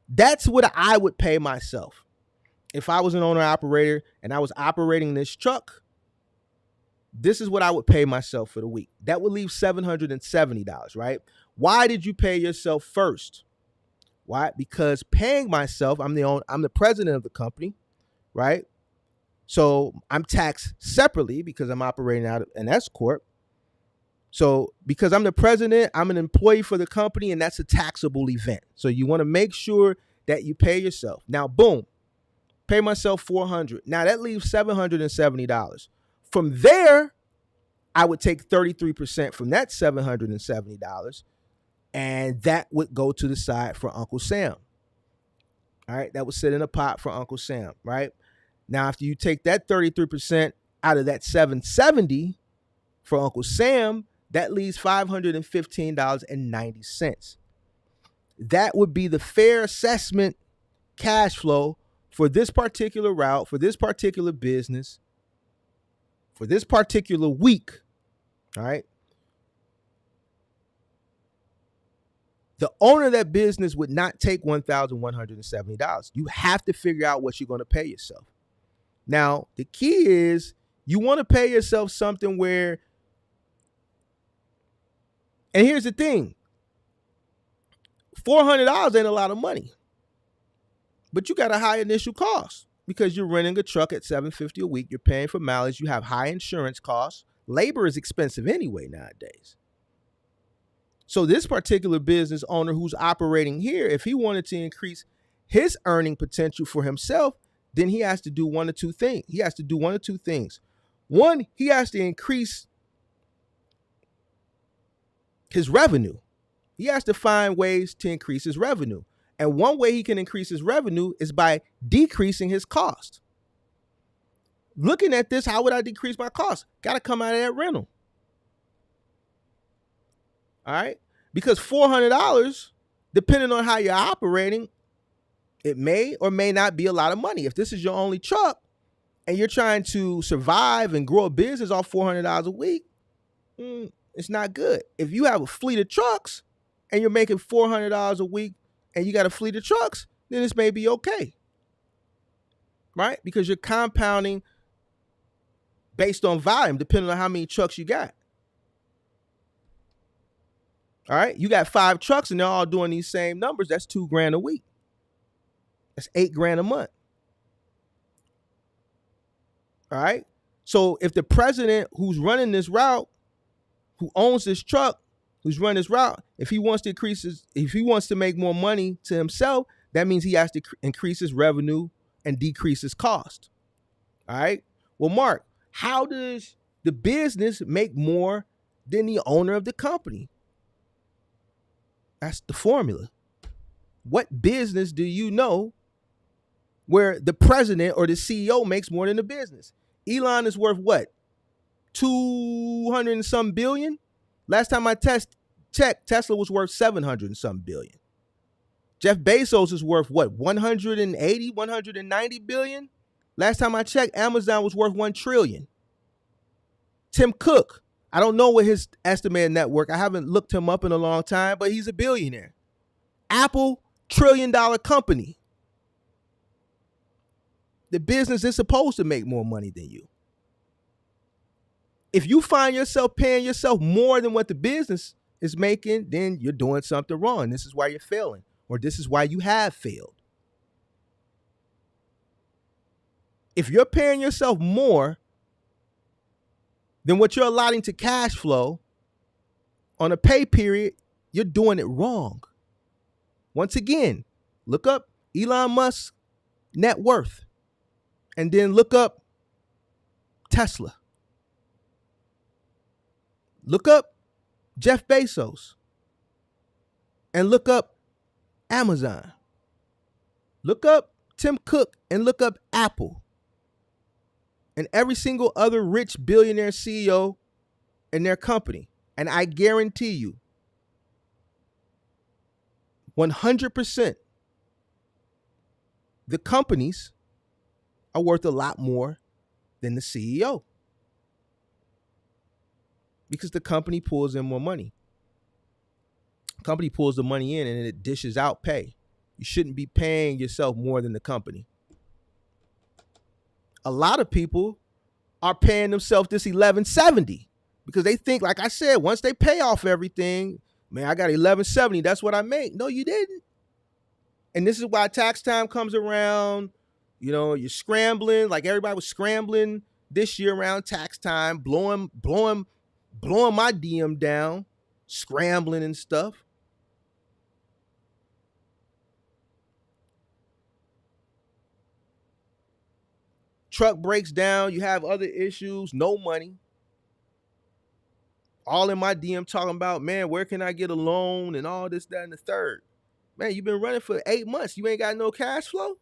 [SPEAKER 1] That's what I would pay myself. If I was an owner operator and I was operating this truck, this is what I would pay myself for the week. That would leave $770, right? Why did you pay yourself first? Why? Because paying myself, I'm the president of the company, right? So I'm taxed separately because I'm operating out of an S corp. So because I'm the president, I'm an employee for the company, and that's a taxable event. So you want to make sure that you pay yourself. Now, boom, pay myself $400. Now that leaves $770. From there, I would take 33% from that $770, and that would go to the side for Uncle Sam. All right, that would sit in a pot for Uncle Sam, right? Now, after you take that 33% out of that $770 for Uncle Sam, that leaves $515.90. That would be the fair assessment cash flow for this particular route, for this particular business, for this particular week. All right. The owner of that business would not take $1,170. You have to figure out what you're going to pay yourself. Now, the key is you want to pay yourself something where, and here's the thing, $400 ain't a lot of money, but you got a high initial cost because you're renting a truck at $750 a week. You're paying for mileage. You have high insurance costs. Labor is expensive anyway nowadays. So this particular business owner who's operating here, if he wanted to increase his earning potential for himself, then he has to do one or two things. One, he has to increase his revenue. He has to find ways to increase his revenue. And one way he can increase his revenue is by decreasing his cost. Looking at this, how would I decrease my cost? Got to come out of that rental. All right? Because $400, depending on how you're operating, it may or may not be a lot of money. If this is your only truck and you're trying to survive and grow a business off $400 a week, it's not good. If you have a fleet of trucks and you're making $400 a week and you got a fleet of trucks, then this may be okay. Right? Because you're compounding based on volume, depending on how many trucks you got. All right. You got 5 trucks and they're all doing these same numbers. That's $2,000 a week. That's $8,000 a month. All right. So if the president who's running this route, who owns this truck, who's running this route, if he wants to make more money to himself, that means he has to increase his revenue and decrease his cost. All right. Well, Mark, how does the business make more than the owner of the company? That's the formula. What business do you know where the president or the CEO makes more than the business? Elon is worth what? 200 and some billion? Last time I checked, Tesla was worth 700 and some billion. Jeff Bezos is worth what? 180, 190 billion? Last time I checked, Amazon was worth 1 trillion. Tim Cook, I don't know what his estimated net worth. I haven't looked him up in a long time, but he's a billionaire. Apple, $1 trillion company. The business is supposed to make more money than you. If you find yourself paying yourself more than what the business is making, then you're doing something wrong. This is why you're failing, or this is why you have failed. If you're paying yourself more than what you're allotting to cash flow on a pay period, you're doing it wrong. Once again, look up Elon Musk's net worth and then look up Tesla. Look up Jeff Bezos and look up Amazon. Look up Tim Cook and look up Apple. And every single other rich billionaire CEO in their company. And I guarantee you, 100%, the companies are worth a lot more than the CEO because the company pulls in more money. The company pulls the money in and it dishes out pay. You shouldn't be paying yourself more than the company. A lot of people are paying themselves this $1170 because they think, like I said, once they pay off everything, man, I got $1170. That's what I make. No, you didn't. And this is why tax time comes around. You know, you're scrambling, like everybody was scrambling this year around tax time, blowing my DM down, scrambling and stuff. Truck breaks down, you have other issues, no money. All in my DM talking about, man, where can I get a loan and all this, that, and the third. Man, you've been running for 8 months. You ain't got no cash flow?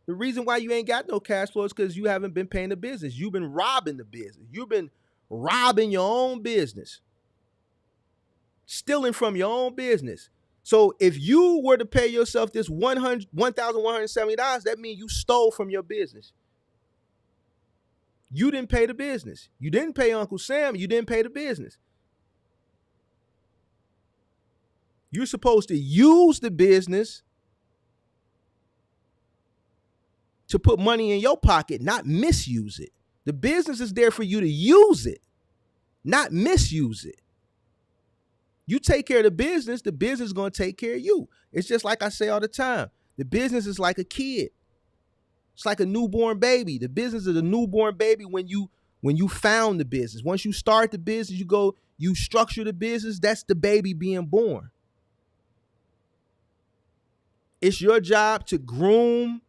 [SPEAKER 1] The reason why you ain't got no cash flow is because you haven't been paying the business. You've been robbing the business. You've been robbing your own business. Stealing from your own business. So if you were to pay yourself this $1,170, that means you stole from your business. You didn't pay the business. You didn't pay Uncle Sam. You didn't pay the business. You're supposed to use the business to put money in your pocket, not misuse it. The business is there for you to use it, not misuse it. You take care of the business is going to take care of you. It's just like I say all the time. The business is like a kid. It's like a newborn baby. The business is a newborn baby when you found the business. Once you start the business, you structure the business, that's the baby being born. It's your job to groom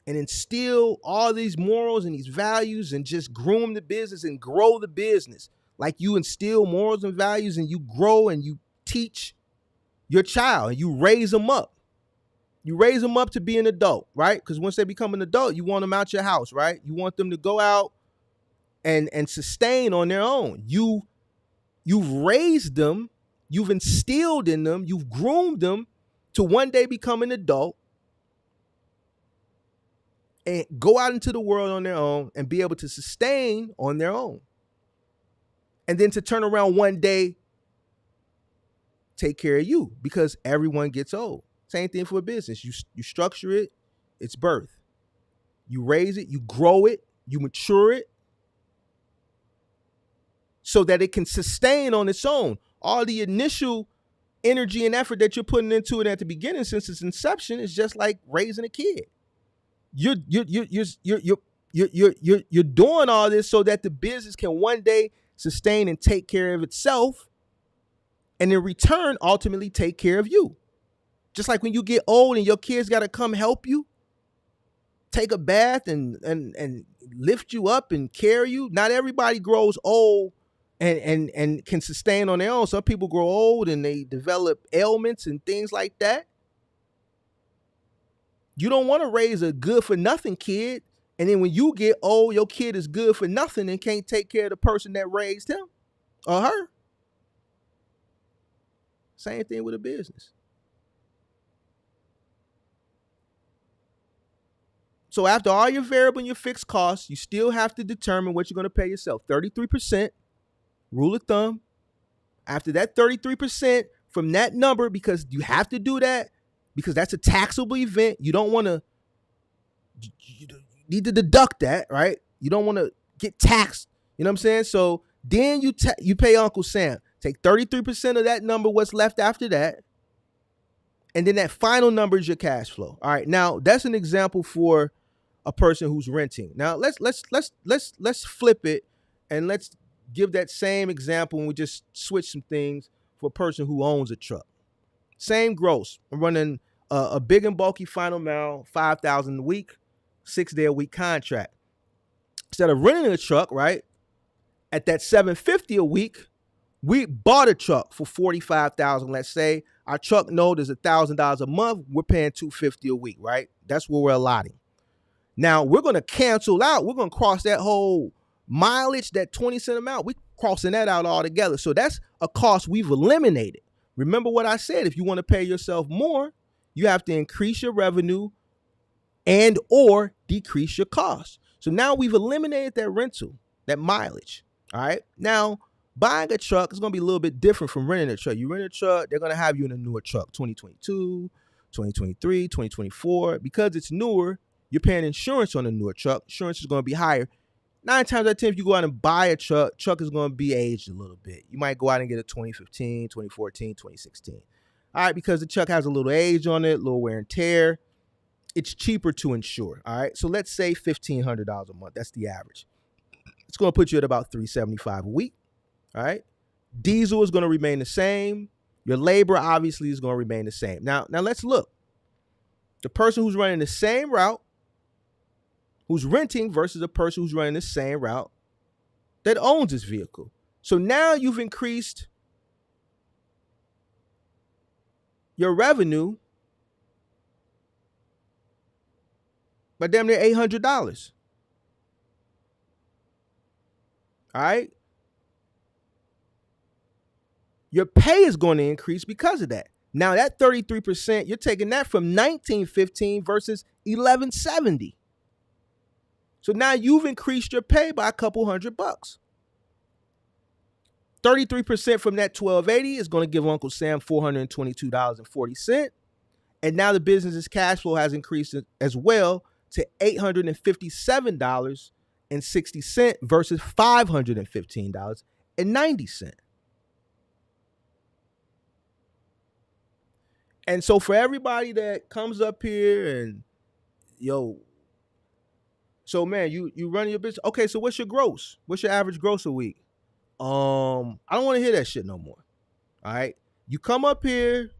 [SPEAKER 1] and instill all these morals and these values and just groom the business and grow the business. Like you instill morals and values and you grow and you teach your child and you raise them up. You raise them up to be an adult, right? Because once they become an adult, you want them out your house, right? You want them to go out and sustain on their own. You've raised them, you've instilled in them, you've groomed them to one day become an adult and go out into the world on their own and be able to sustain on their own. And then to turn around one day, take care of you because everyone gets old. Same thing for a business. You structure it, it's birth. You raise it, you grow it, you mature it so that it can sustain on its own. All the initial energy and effort that you're putting into it at the beginning since its inception is just like raising a kid. You're doing all this so that the business can one day sustain and take care of itself, and in return, ultimately take care of you. Just like when you get old and your kids got to come help you, take a bath and lift you up and carry you. Not everybody grows old and can sustain on their own. Some people grow old and they develop ailments and things like that. You don't want to raise a good for nothing kid, and then when you get old, your kid is good for nothing and can't take care of the person that raised him or her. Same thing with a business. So after all your variable and your fixed costs, you still have to determine what you're going to pay yourself. 33%, rule of thumb. After that 33% from that number, because you have to do that, because that's a taxable event. You don't want to, you need to deduct that, right? You don't want to get taxed. You know what I'm saying? So then you pay Uncle Sam. Take 33% of that number, what's left after that. And then that final number is your cash flow. All right. Now that's an example for a person who's renting. Now let's flip it and let's give that same example and we just switch some things for a person who owns a truck. Same gross. I'm running a big and bulky final mile, $5,000 a week, 6-day a week contract. Instead of renting a truck, right, at that $750 a week, we bought a truck for $45,000. Let's say our truck note is $1,000 a month. We're paying $250 a week, right? That's what we're allotting. Now we're going to cancel out. We're going to cross that whole mileage, that 20 cent amount. crossing that out altogether. So that's a cost we've eliminated. Remember what I said, if you want to pay yourself more, you have to increase your revenue and or decrease your costs. So now we've eliminated that rental, that mileage. All right. Now, buying a truck is going to be a little bit different from renting a truck. You rent a truck, they're going to have you in a newer truck, 2022, 2023, 2024. Because it's newer, you're paying insurance on a newer truck. Insurance is going to be higher. 9 times out of 10, if you go out and buy a truck is going to be aged a little bit. You might go out and get a 2015, 2014, 2016. All right, because the truck has a little age on it, a little wear and tear. It's cheaper to insure. All right, so let's say $1,500 a month. That's the average. It's going to put you at about $375 a week. All right, diesel is going to remain the same. Your labor obviously is going to remain the same. Now let's look. The person who's running the same route, who's renting versus a person who's running the same route that owns this vehicle. So now you've increased your revenue by damn near $800. All right. Your pay is going to increase because of that. Now that 33%, you're taking that from $1,915 versus $1,170. So now you've increased your pay by a couple $100. 33% from that $1,280 is going to give Uncle Sam $422.40. And now the business's cash flow has increased as well to $857.60 versus $515.90. And so for everybody that comes up here and, so man, you run your business. Okay, so what's your gross? What's your average gross a week? I don't want to hear that shit no more. All right. You come up here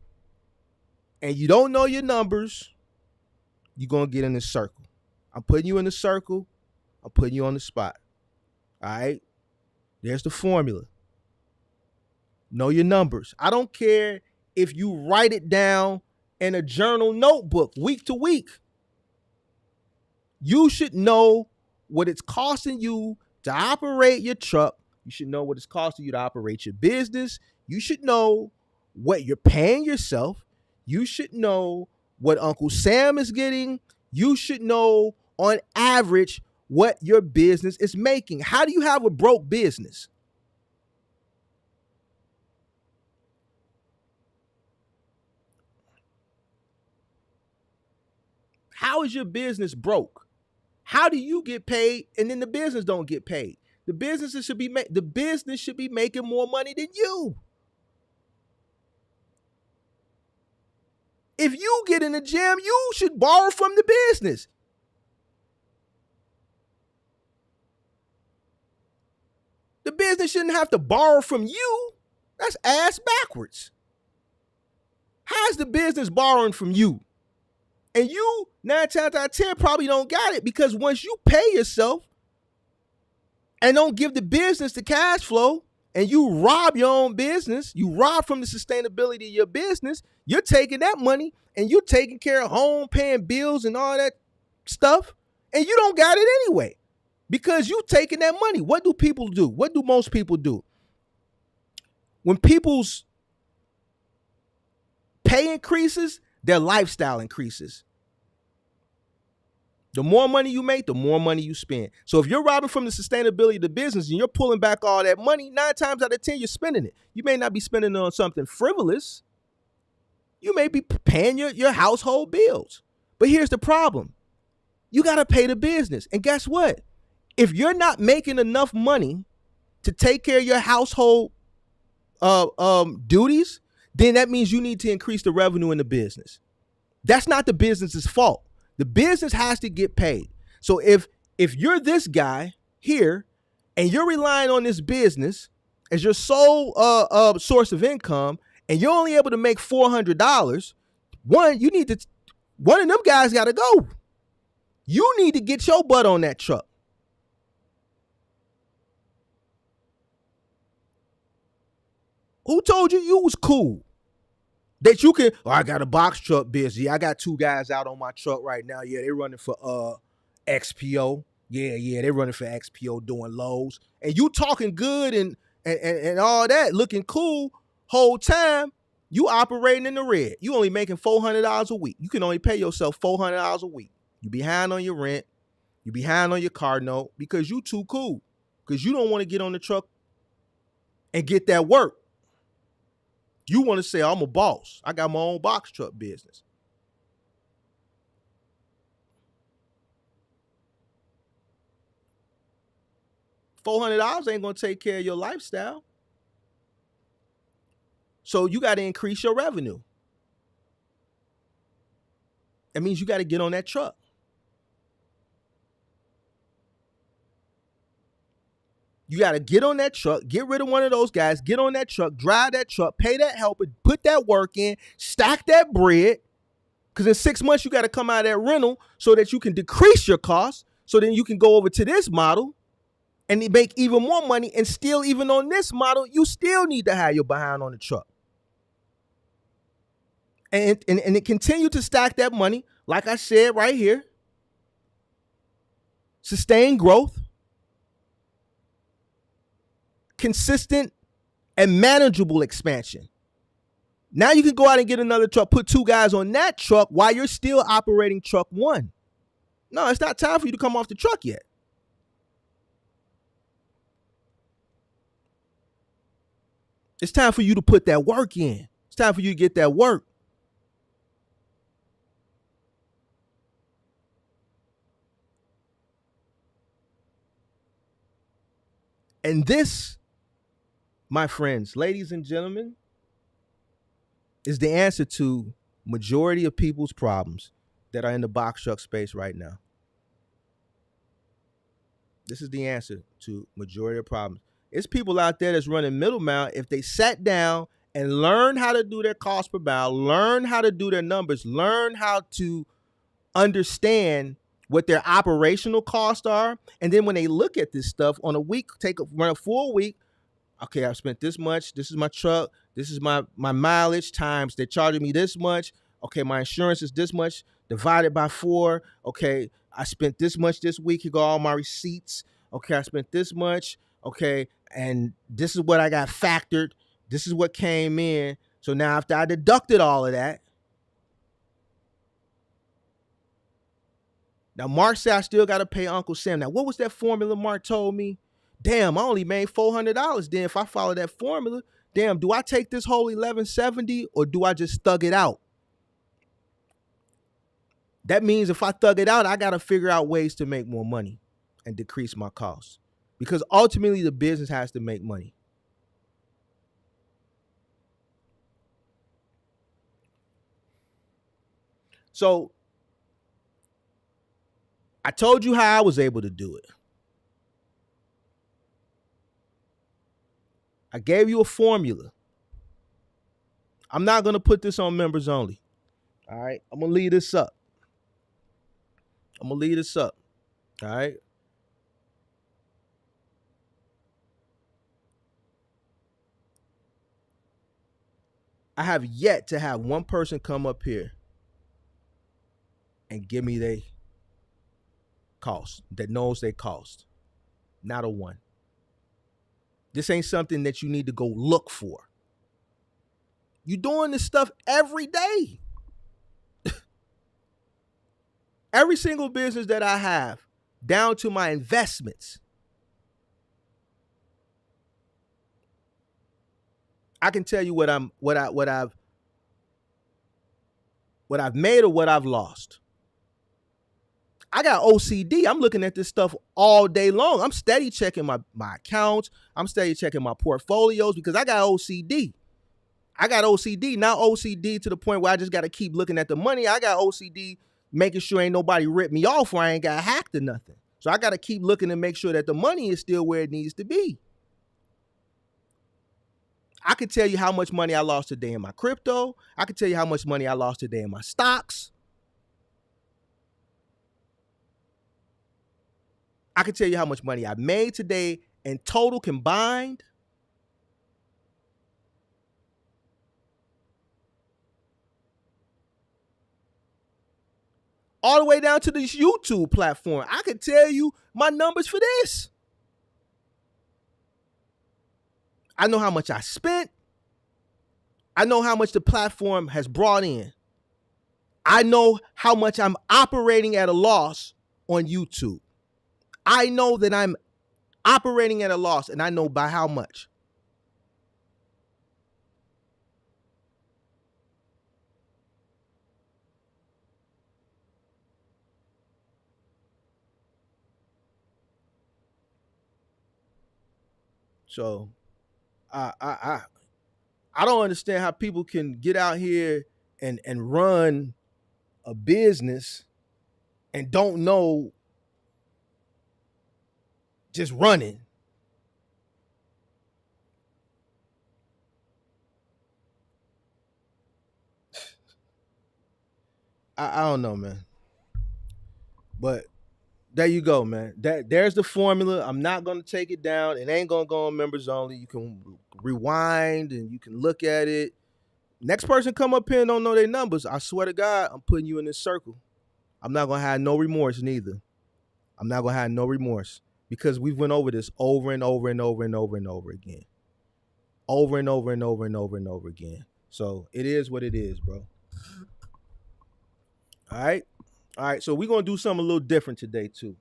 [SPEAKER 1] and you don't know your numbers, you're going to get in this circle. I'm putting you in the circle. I'm putting you on the spot. All right. There's the formula. Know your numbers. I don't care if you write it down in a journal notebook week to week. You should know what it's costing you to operate your truck. You should know what it's costing you to operate your business. You should know what you're paying yourself. You should know what Uncle Sam is getting. You should know on average what your business is making. How do you have a broke business? How is your business broke? How do you get paid and then the business don't get paid? The business should be making more money than you. If you get in a jam, you should borrow from the business. The business shouldn't have to borrow from you. That's ass backwards. How's the business borrowing from you? And you, 9 times out of 10, probably don't got it, because once you pay yourself and don't give the business the cash flow and you rob your own business, you rob from the sustainability of your business, you're taking that money and you're taking care of home, paying bills and all that stuff, and you don't got it anyway because you taking that money. What do people do? What do most people do? When people's pay increases, their lifestyle increases. The more money you make, the more money you spend. So if you're robbing from the sustainability of the business and you're pulling back all that money, 9 times out of 10, you're spending it. You may not be spending it on something frivolous. You may be paying your household bills. But here's the problem. You got to pay the business. And guess what? If you're not making enough money to take care of your household duties, then that means you need to increase the revenue in the business. That's not the business's fault. The business has to get paid. So if you're this guy here and you're relying on this business as your sole source of income and you're only able to make $400, one of them guys got to go. You need to get your butt on that truck. Who told you was cool? That you can, I got a box truck busy. I got 2 guys out on my truck right now. Yeah, they're running for XPO. Yeah, they're running for XPO doing lows. And you talking good and and all that, looking cool, whole time you operating in the red. You only making $400 a week. You can only pay yourself $400 a week. You behind on your rent. You behind on your car note because you too cool. Because you don't want to get on the truck and get that work. You want to say, I'm a boss. I got my own box truck business. $400 ain't going to take care of your lifestyle. So you got to increase your revenue. That means you got to get on that truck. You got to get on that truck, get rid of one of those guys, get on that truck, drive that truck, pay that helper, put that work in, stack that bread. Because in 6 months, you got to come out of that rental so that you can decrease your costs. So then you can go over to this model and make even more money. And still, even on this model, you still need to have your behind on the truck. And it continue to stack that money, like I said right here. Sustain growth. Consistent and manageable expansion. Now you can go out and get another truck, put 2 guys on that truck while you're still operating truck 1. No, it's not time for you to come off the truck yet. It's time for you to put that work in. It's time for you to get that work. And this, my friends, ladies and gentlemen, is the answer to majority of people's problems that are in the box truck space right now. This is the answer to majority of problems. It's people out there that's running middle mile. If they sat down and learn how to do their cost per mile, learn how to do their numbers, learn how to understand what their operational costs are, and then when they look at this stuff on a week, run a full week. Okay, I've spent this much. This is my truck. This is my mileage times. They're charging me this much. Okay, my insurance is this much divided by 4. Okay, I spent this much this week. Here go all my receipts. Okay, I spent this much. Okay, and this is what I got factored. This is what came in. So now after I deducted all of that, now Mark said I still got to pay Uncle Sam. Now, what was that formula Mark told me? Damn, I only made $400. Then if I follow that formula, damn, do I take this whole $1,170 or do I just thug it out? That means if I thug it out, I got to figure out ways to make more money and decrease my costs. Because ultimately, the business has to make money. So I told you how I was able to do it. I gave you a formula. I'm not going to put this on members only. All right. I'm going to leave this up. All right. I have yet to have one person come up here and give me their cost, that knows their cost. Not a one. This ain't something that you need to go look for. You're doing this stuff every day. Every single business that I have, down to my investments, I can tell you what I've made or what I've lost. I got OCD. I'm looking at this stuff all day long. I'm steady checking my accounts. I'm steady checking my portfolios because I got OCD. I got OCD, not OCD to the point where I just got to keep looking at the money. I got OCD making sure ain't nobody rip me off or I ain't got hacked or nothing. So I got to keep looking and make sure that the money is still where it needs to be. I could tell you how much money I lost today in my crypto. I could tell you how much money I lost today in my stocks. I can tell you how much money I made today in total combined. All the way down to this YouTube platform. I can tell you my numbers for this. I know how much I spent. I know how much the platform has brought in. I know how much I'm operating at a loss on YouTube. I know that I'm operating at a loss, and I know by how much. So I don't understand how people can get out here and run a business and don't know just running. I don't know, man. But there you go, man. There's the formula. I'm not gonna take it down. It ain't gonna go on members only. You can rewind and you can look at it. Next person come up here and don't know their numbers. I swear to God, I'm putting you in this circle. I'm not gonna have no remorse neither. I'm not gonna have no remorse because we've went over this over and over and over and over and over again. Over and over and over and over and over again. So it is what it is, bro. All right. All right. So we're gonna do something a little different today too.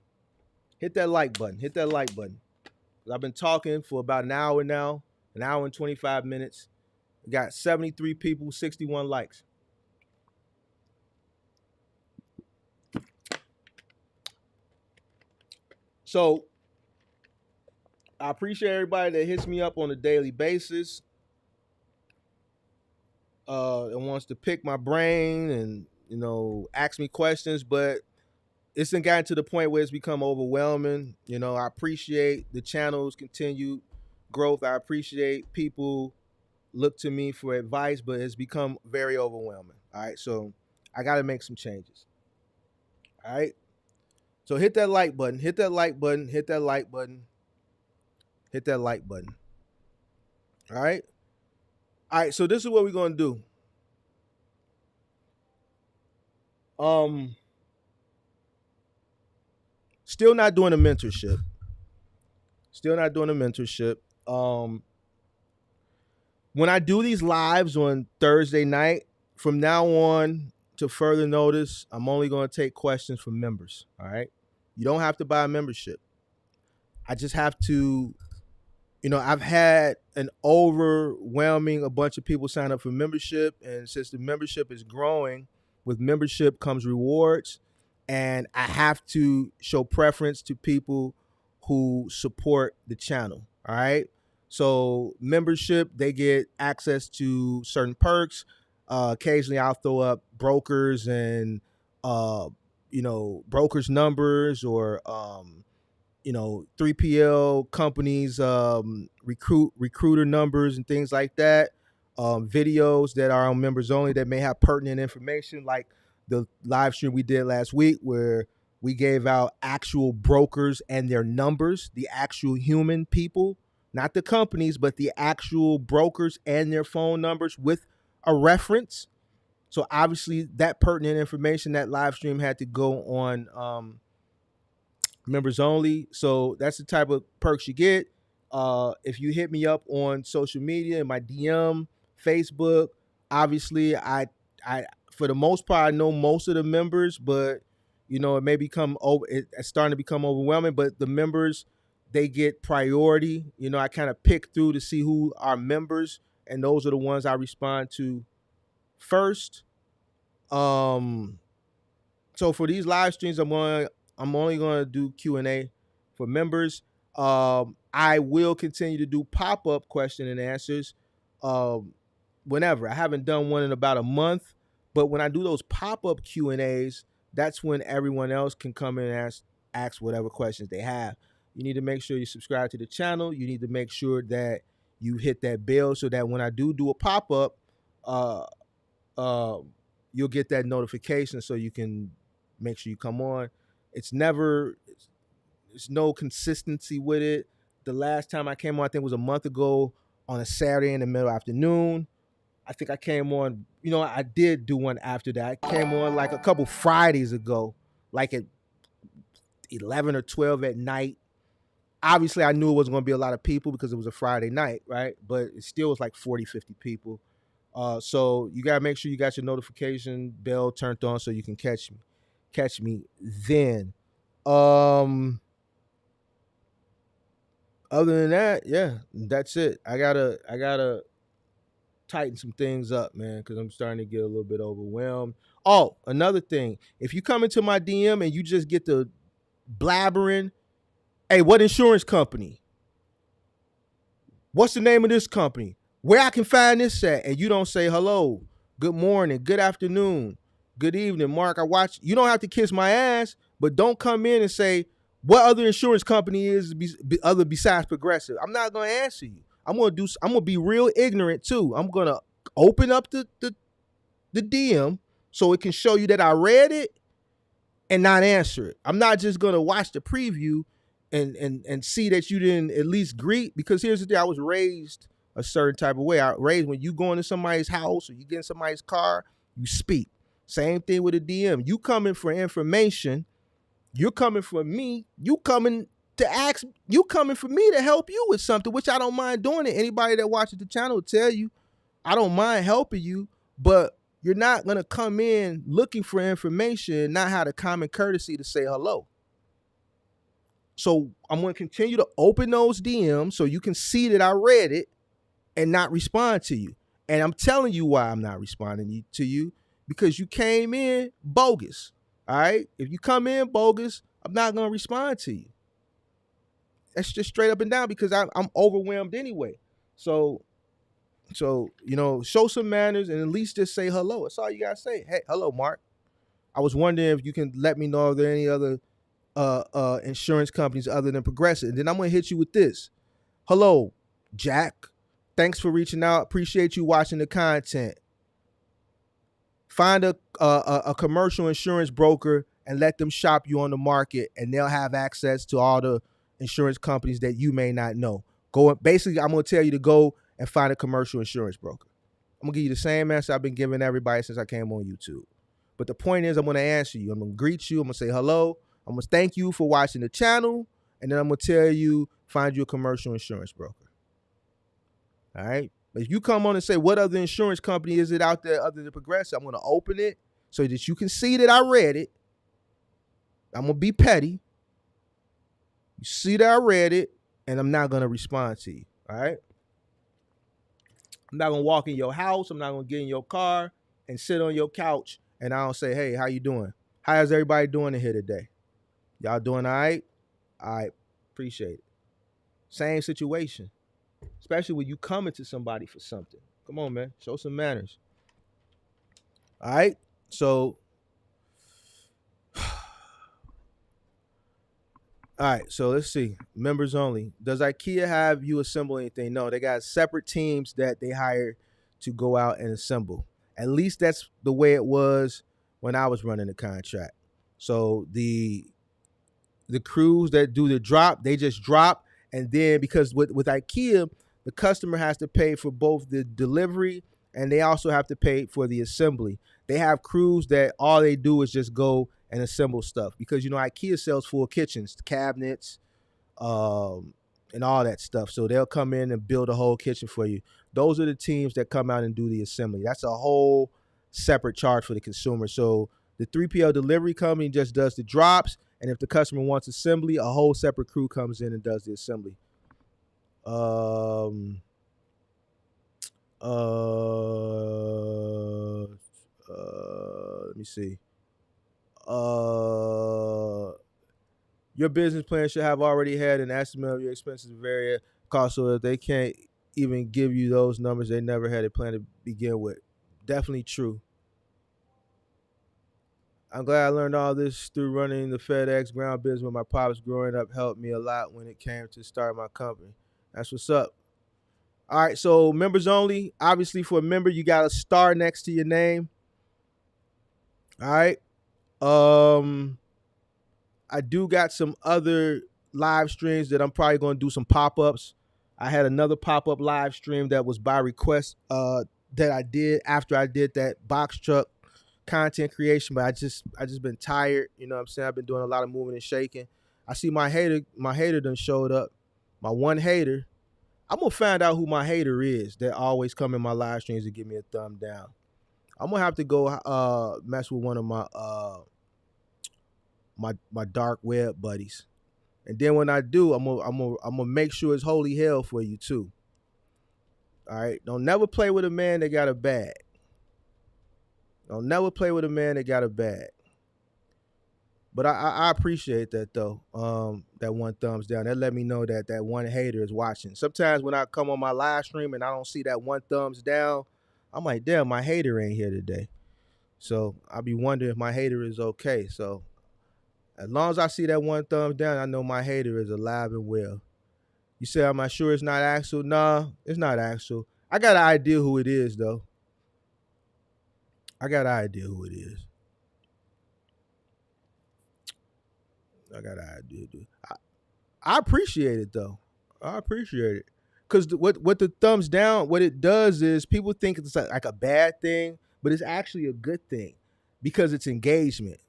[SPEAKER 1] Hit that like button. Hit that like button. I've been talking for about an hour now, an hour and 25 minutes. We got 73 people, 61 likes. So I appreciate everybody that hits me up on a daily basis. And wants to pick my brain and ask me questions, but it's gotten to the point where it's become overwhelming. I appreciate the channel's continued growth. I appreciate people look to me for advice, but it's become very overwhelming. All right, so I got to make some changes. All right, so hit that like button. Hit that like button. Hit that like button. Hit that like button. All right. All right. So this is what we're gonna do. Still not doing a mentorship. Still not doing a mentorship. When I do these lives on Thursday night, from now on to further notice, I'm only going to take questions from members. All right. You don't have to buy a membership. I just have to, I've had an overwhelming a bunch of people sign up for membership. And since the membership is growing, with membership comes rewards. And I have to show preference to people who support the channel. All right. So membership, they get access to certain perks. Occasionally I'll throw up brokers and, brokers numbers or, 3PL companies, recruiter numbers and things like that. Videos that are on members only that may have pertinent information, like the live stream we did last week where we gave out actual brokers and their numbers, the actual human people, not the companies, but the actual brokers and their phone numbers with a reference. So obviously that pertinent information, that live stream had to go on members only. So that's the type of perks you get. If you hit me up on social media, in my DM, Facebook, obviously I for the most part I know most of the members, but it may become it's starting to become overwhelming. But the members, they get priority. I kind of pick through to see who are members, and those are the ones I respond to first. So for these live streams, I'm only going to do Q&A for members. I will continue to do pop-up question and answers whenever. I haven't done one in about a month, but when I do those pop-up Q&As, that's when everyone else can come in and ask whatever questions they have. You need to make sure you subscribe to the channel. You need to make sure that you hit that bell so that when I do a pop-up, you'll get that notification so you can make sure you come on. It's no consistency with it. The last time I came on, I think it was a month ago on a Saturday in the middle afternoon. I think I came on, I did do one after that. I came on like a couple Fridays ago, like at 11 or 12 at night. Obviously, I knew it wasn't going to be a lot of people because it was a Friday night, right? But it still was like 40, 50 people. So you got to make sure you got your notification bell turned on so you can catch me then. Other than that, yeah, that's it. I gotta tighten some things up, man, because I'm starting to get a little bit overwhelmed. Oh, another thing, if you come into my DM and you just get the blabbering, hey, what insurance company? What's the name of this company? Where I can find this at? And you don't say hello, good morning, good afternoon, good evening, Mark. I watch. You don't have to kiss my ass, but don't come in and say what other insurance company is other besides Progressive. I'm not gonna answer you. I'm gonna be real ignorant too. I'm gonna open up the DM so it can show you that I read it and not answer it. I'm not just gonna watch the preview and see that you didn't at least greet, because here's the thing, I was raised a certain type of way. I raised when you go into somebody's house or you get in somebody's car, you speak. Same thing with a DM. You coming for information, you're coming for me, you coming for me to help you with something, which I don't mind doing it. Anybody that watches the channel will tell you I don't mind helping you, but you're not gonna come in looking for information and not have the common courtesy to say hello. So I'm going to continue to open those DMs so you can see that I read it and not respond to you. And I'm telling you why I'm not responding to you, because you came in bogus. All right. If you come in bogus, I'm not going to respond to you. That's just straight up and down, because I'm overwhelmed anyway. So, show some manners and at least just say hello. That's all you got to say. Hey, hello, Mark. I was wondering if you can let me know if there are any other insurance companies other than Progressive. And then I'm going to hit you with this. Hello, Jack. Thanks for reaching out. Appreciate you watching the content. Find a commercial insurance broker and let them shop you on the market, and they'll have access to all the insurance companies that you may not know. Basically, I'm going to tell you to go and find a commercial insurance broker. I'm going to give you the same answer I've been giving everybody since I came on YouTube. But the point is, I'm going to answer you. I'm going to greet you. I'm going to say hello. I'm going to thank you for watching the channel, and then I'm going to tell you, find you a commercial insurance broker. All right? But if you come on and say, what other insurance company is it out there other than Progressive, I'm going to open it so that you can see that I read it. I'm going to be petty. You see that I read it, and I'm not going to respond to you. All right? I'm not going to walk in your house. I'm not going to get in your car and sit on your couch, and I don't say, hey, how you doing? How's everybody doing in here today? Y'all doing all right? All right. Appreciate it. Same situation. Especially when you coming to somebody for something. Come on, man. Show some manners. All right? So, all right. So let's see. Members only. Does IKEA have you assemble anything? No, they got separate teams that they hire to go out and assemble. At least that's the way it was when I was running the contract. So the crews that do the drop, they just drop. And then because with IKEA, the customer has to pay for both the delivery and they also have to pay for the assembly. They have crews that all they do is just go and assemble stuff, because, IKEA sells full kitchens, cabinets, and all that stuff. So they'll come in and build a whole kitchen for you. Those are the teams that come out and do the assembly. That's a whole separate charge for the consumer. So the 3PL delivery company just does the drops. And if the customer wants assembly, a whole separate crew comes in and does the assembly. Let me see. Your business plan should have already had an estimate of your expenses and various costs, so if they can't even give you those numbers, they never had a plan to begin with. Definitely true. I'm glad I learned all this through running the FedEx ground business when my pops growing up helped me a lot when it came to start my company. That's what's up. All right, so members only. Obviously, for a member, you got a star next to your name. All right. I do got some other live streams that I'm probably going to do some pop-ups. I had another pop-up live stream that was by request that I did after I did that box truck content creation, but I just been tired. You know what I'm saying? I've been doing a lot of moving and shaking. I see my hater done showed up. My one hater. I'm gonna find out who my hater is that always come in my live streams to give me a thumb down. I'm gonna have to go mess with one of my dark web buddies. And then when I do, I'm gonna make sure it's holy hell for you too. All right. Don't never play with a man that got a bag. Don't never play with a man that got a bag. But I appreciate that though. That one thumbs down. That let me know that that one hater is watching. Sometimes when I come on my live stream and I don't see that one thumbs down, I'm like, damn, my hater ain't here today. So I'll be wondering if my hater is okay. So as long as I see that one thumbs down, I know my hater is alive and well. You say, am I sure it's not Axel? Nah, it's not Axel. I got an idea who it is though. I got an idea who it is. I got an idea, dude. I appreciate it though. I appreciate it because what the thumbs down, what it does is people think it's like a bad thing, but it's actually a good thing because it's engagement.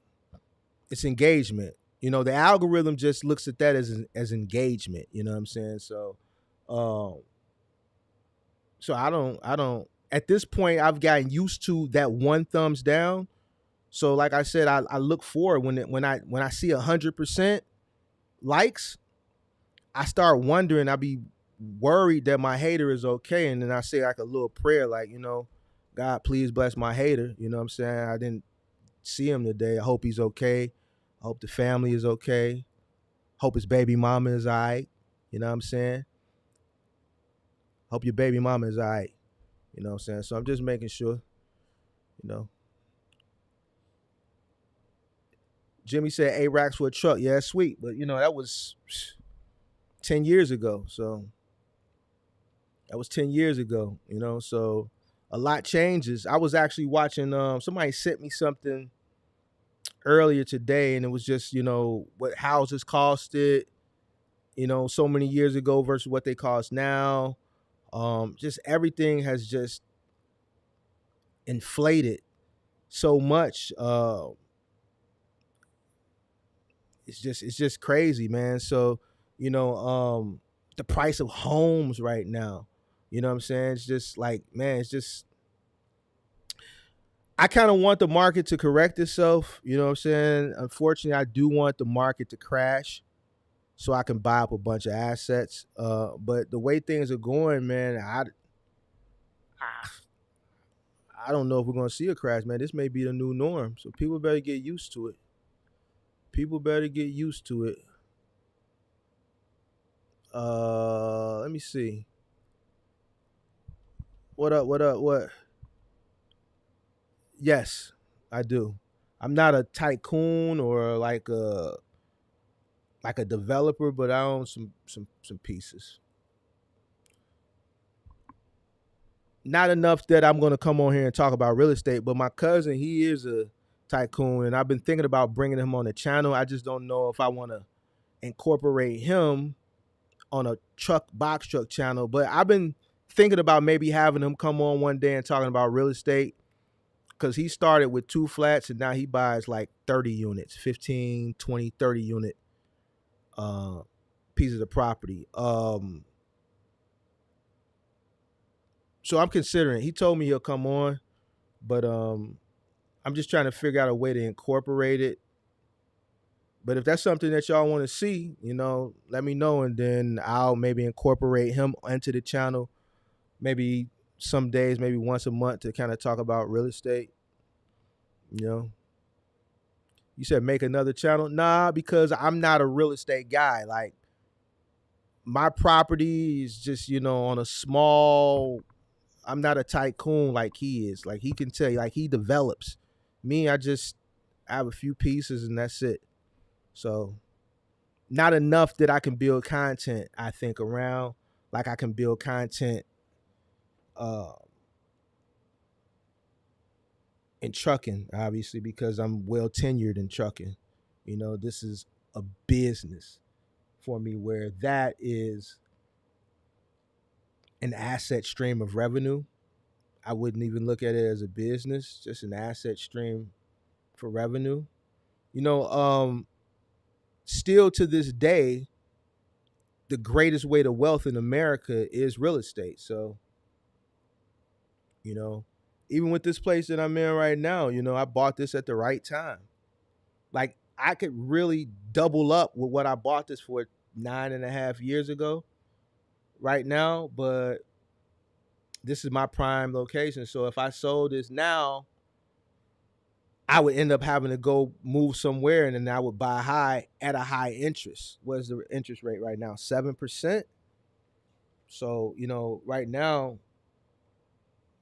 [SPEAKER 1] It's engagement. You know, the algorithm just looks at that as engagement. You know what I'm saying? Um, so I don't. At this point, I've gotten used to that one thumbs down. So, like I said, I look forward when I see 100% likes. I start wondering. I be worried that my hater is okay, and then I say like a little prayer, like God, please bless my hater. You know what I'm saying? I didn't see him today. I hope he's okay. I hope the family is okay. Hope his baby mama is all right. You know what I'm saying? Hope your baby mama is all right. You know what I'm saying? So I'm just making sure. You know. Jimmy said 8 racks for a truck. Yeah, that's sweet. But that was 10 years ago. So that was 10 years ago, so a lot changes. I was actually watching somebody sent me something earlier today, and it was just, what houses costed, so many years ago versus what they cost now. Just everything has just inflated so much. It's just crazy, man. So, the price of homes right now, you know what I'm saying? It's just like, man, it's just I kind of want the market to correct itself, you know what I'm saying? Unfortunately, I do want the market to crash so I can buy up a bunch of assets. But the way things are going, man, I don't know if we're gonna see a crash, man. This may be the new norm, so people better get used to it. People better get used to it. Let me see. What up? What up? What? Yes, I do. I'm not a tycoon or like a developer, but I own some pieces. Not enough that I'm gonna come on here and talk about real estate, but my cousin, he is a tycoon, and I've been thinking about bringing him on the channel. I just don't know if I want to incorporate him on a box truck channel, but I've been thinking about maybe having him come on one day and talking about real estate because he started with 2 flats and now he buys like 30 units, 15, 20, 30 unit uh, pieces of property. So I'm considering. He told me he'll come on, but I'm just trying to figure out a way to incorporate it. But if that's something that y'all want to see, let me know, and then I'll maybe incorporate him into the channel. Maybe some days, maybe once a month, to kind of talk about real estate. You said make another channel? Nah, because I'm not a real estate guy. Like my property is just, on a small. I'm not a tycoon like he is. Like he can tell you, like he develops. Me, I have a few pieces and that's it. So not enough that I can build content, I think, around. Like I can build content uh in trucking, obviously, because I'm well tenured in trucking. This is a business for me where that is an asset stream of revenue. I wouldn't even look at it as a business, just an asset stream for revenue. You know, um, still to this day, the greatest way to wealth in America is real estate. So, you know, even with this place that I'm in right now, I bought this at the right time. Like, I could really double up with what I bought this for 9.5 years ago right now, but this is my prime location. So if I sold this now, I would end up having to go move somewhere, and then I would buy high at a high interest. What's the interest rate right now? 7%. So, right now,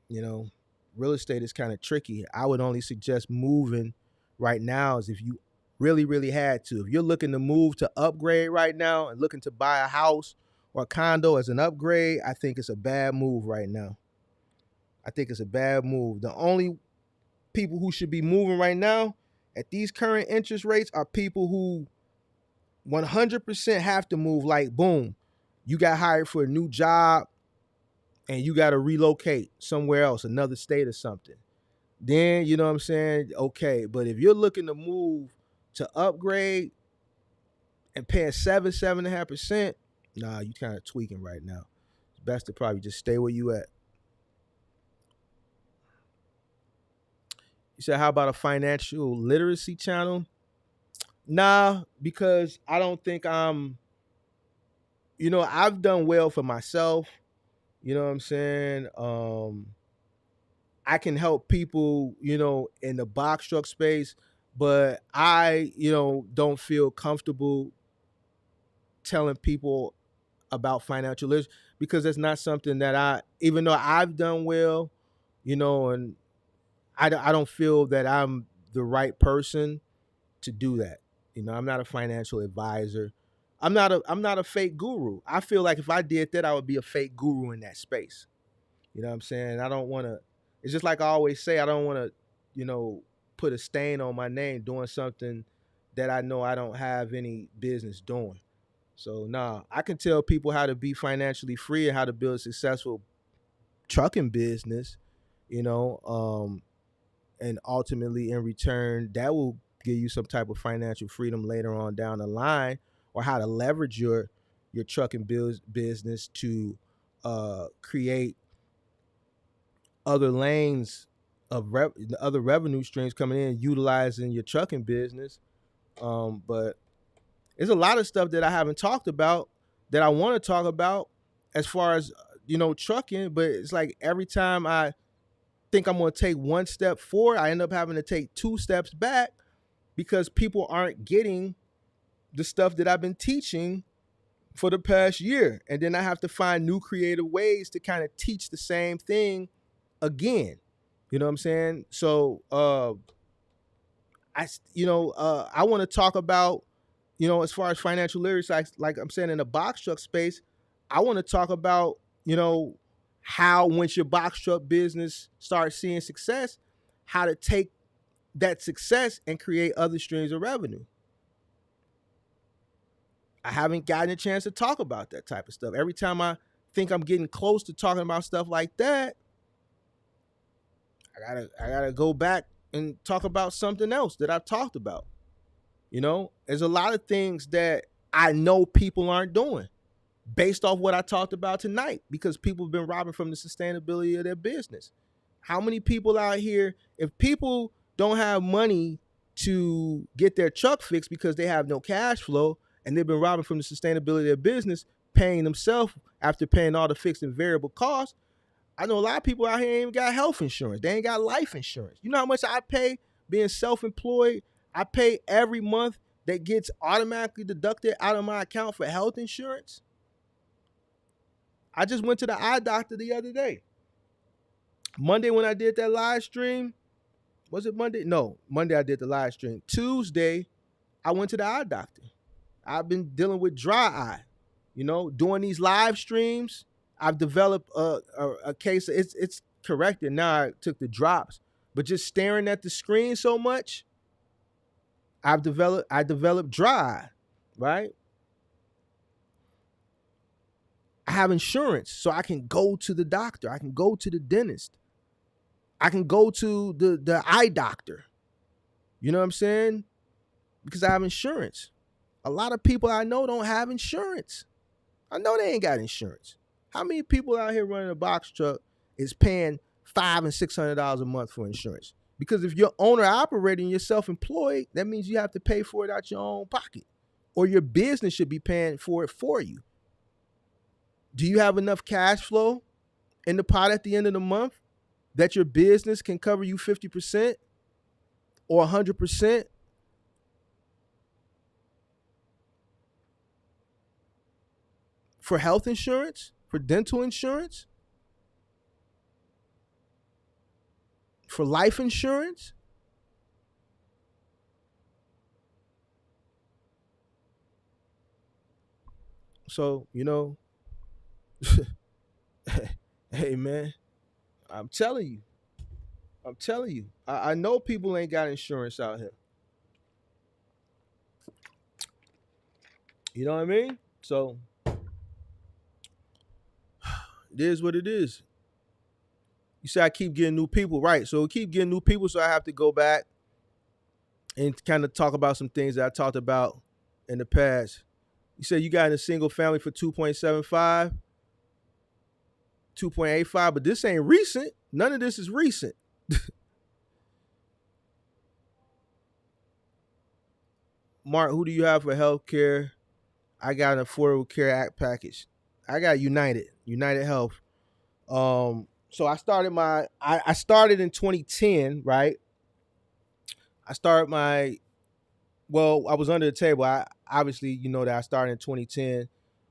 [SPEAKER 1] you know, real estate is kind of tricky. I would only suggest moving right now is if you really, really had to. If you're looking to move to upgrade right now and looking to buy a house or a condo as an upgrade, I think it's a bad move right now. I think it's a bad move. The only people who should be moving right now at these current interest rates are people who 100% have to move. Like, boom, you got hired for a new job and you got to relocate somewhere else, another state or something. Then, you know what I'm saying? Okay. But if you're looking to move to upgrade and paying 7.5%, nah, you kind of tweaking right now. It's best to probably just stay where you at. You said, how about a financial literacy channel? Nah, because I don't think I've done well for myself. You know what I'm saying? I can help people, in the box truck space, but I, don't feel comfortable telling people about financial literacy because it's not something that even though I've done well, and I don't feel that I'm the right person to do that. I'm not a financial advisor. I'm not a fake guru. I feel like if I did that, I would be a fake guru in that space. You know what I'm saying? I don't want to. It's just like I always say, I don't want to, put a stain on my name doing something that I know I don't have any business doing. So nah, I can tell people how to be financially free and how to build a successful trucking business, and ultimately in return, that will give you some type of financial freedom later on down the line, or how to leverage your trucking business to create other lanes of other revenue streams coming in utilizing your trucking business. But there's a lot of stuff that I haven't talked about that I want to talk about as far as trucking, but it's like every time I think I'm going to take one step forward, I end up having to take 2 steps back because people aren't getting the stuff that I've been teaching for the past year. And then I have to find new creative ways to kind of teach the same thing again. You know what I'm saying? So I want to talk about, as far as financial literacy, like I'm saying in the box truck space, I want to talk about, how once your box truck business starts seeing success, how to take that success and create other streams of revenue. I haven't gotten a chance to talk about that type of stuff. Every time I think I'm getting close to talking about stuff like that, I gotta go back and talk about something else that I've talked about. There's a lot of things that I know people aren't doing based off what I talked about tonight, because people have been robbing from the sustainability of their business. How many people out here, if people don't have money to get their truck fixed because they have no cash flow and they've been robbing from the sustainability of their business, paying themselves after paying all the fixed and variable costs, I know a lot of people out here ain't even got health insurance. They ain't got life insurance. You know how much I pay being self-employed? I pay every month that gets automatically deducted out of my account for health insurance. I just went to the eye doctor the other day. Monday when I did that live stream, was it Monday? No, Monday I did the live stream. Tuesday, I went to the eye doctor. I've been dealing with dry eye. Doing these live streams, I've developed a case. It's corrected now. I took the drops, but just staring at the screen so much, I developed dry eye, right? I have insurance, so I can go to the doctor. I can go to the dentist. I can go to the eye doctor. You know what I'm saying? Because I have insurance. A lot of people I know don't have insurance. I know they ain't got insurance. How many people out here running a box truck is paying $500 and $600 a month for insurance? Because if you're owner operator and you're self-employed, that means you have to pay for it out your own pocket, or your business should be paying for it for you. Do you have enough cash flow in the pot at the end of the month that your business can cover you 50% or 100% for health insurance, for dental insurance, for life insurance? So, hey, man, I'm telling you. I know people ain't got insurance out here. You know what I mean? So, it is what it is. You say I keep getting new people, right? So we keep getting new people, so I have to go back and kind of talk about some things that I talked about in the past. You said you got in a single family for 2.75, 2.85, but this ain't recent. None of this is recent. Mark, who do you have for health care? I got an Affordable Care Act package. I got United Health. So I started I started in 2010, right? I was under the table. I obviously, that I started in 2010,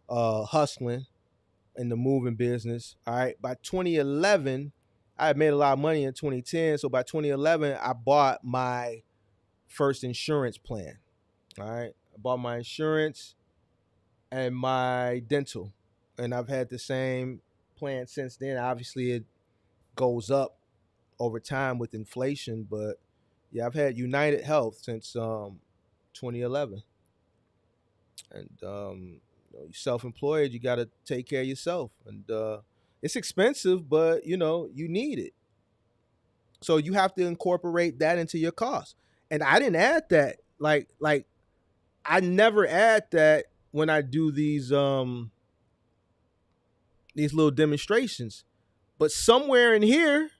[SPEAKER 1] hustling in the moving business. All right. By 2011, I had made a lot of money in 2010. So by 2011, I bought my first insurance plan. All right. I bought my insurance and my dental. And I've had the same plan since then. Obviously, it goes up over time with inflation, but yeah, I've had United Health since 2011. And you're self-employed, you got to take care of yourself, and it's expensive, but you need it. So you have to incorporate that into your cost. And I didn't add that. Like I never add that when I do these little demonstrations. But somewhere in here,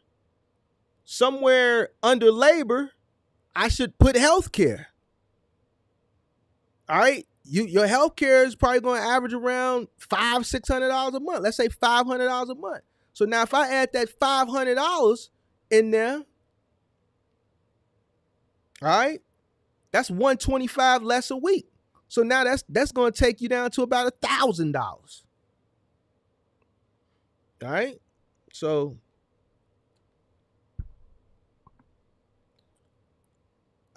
[SPEAKER 1] somewhere under labor, I should put healthcare. All right, your healthcare is probably going to average around $500-$600 a month. Let's say $500 a month. So now, if I add that $500 in there, all right, that's $125 less a week. So now that's going to take you down to about $1,000. All right, so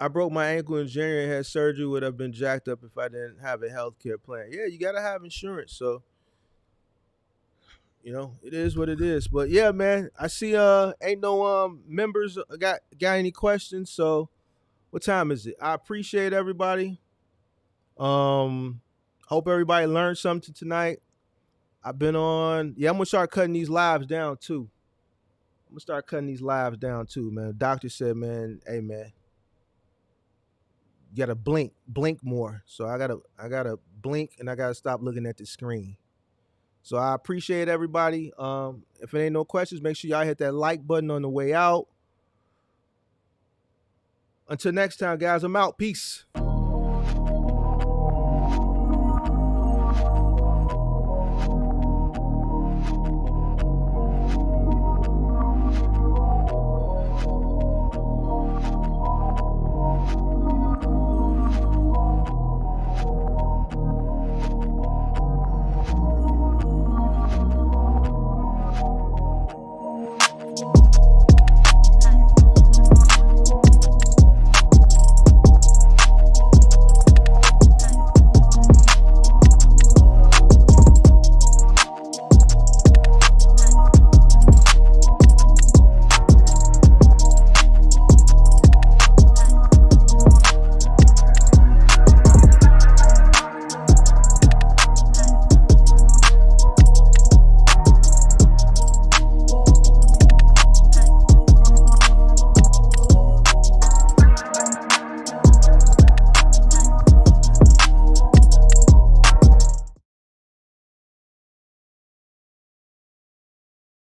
[SPEAKER 1] I broke my ankle in January and had surgery. Would have been jacked up if I didn't have a healthcare plan. Yeah, you gotta have insurance. So, it is what it is. But yeah, man, I see ain't no members got any questions. So what time is it? I appreciate everybody. Hope everybody learned something tonight. I've been on. Yeah, I'm gonna start cutting these lives down too. Man. The doctor said, man, hey man, you gotta blink more. So I gotta blink, and I gotta stop looking at the screen. So I appreciate everybody. If it ain't no questions, make sure y'all hit that like button on the way out. Until next time, guys, I'm out. Peace.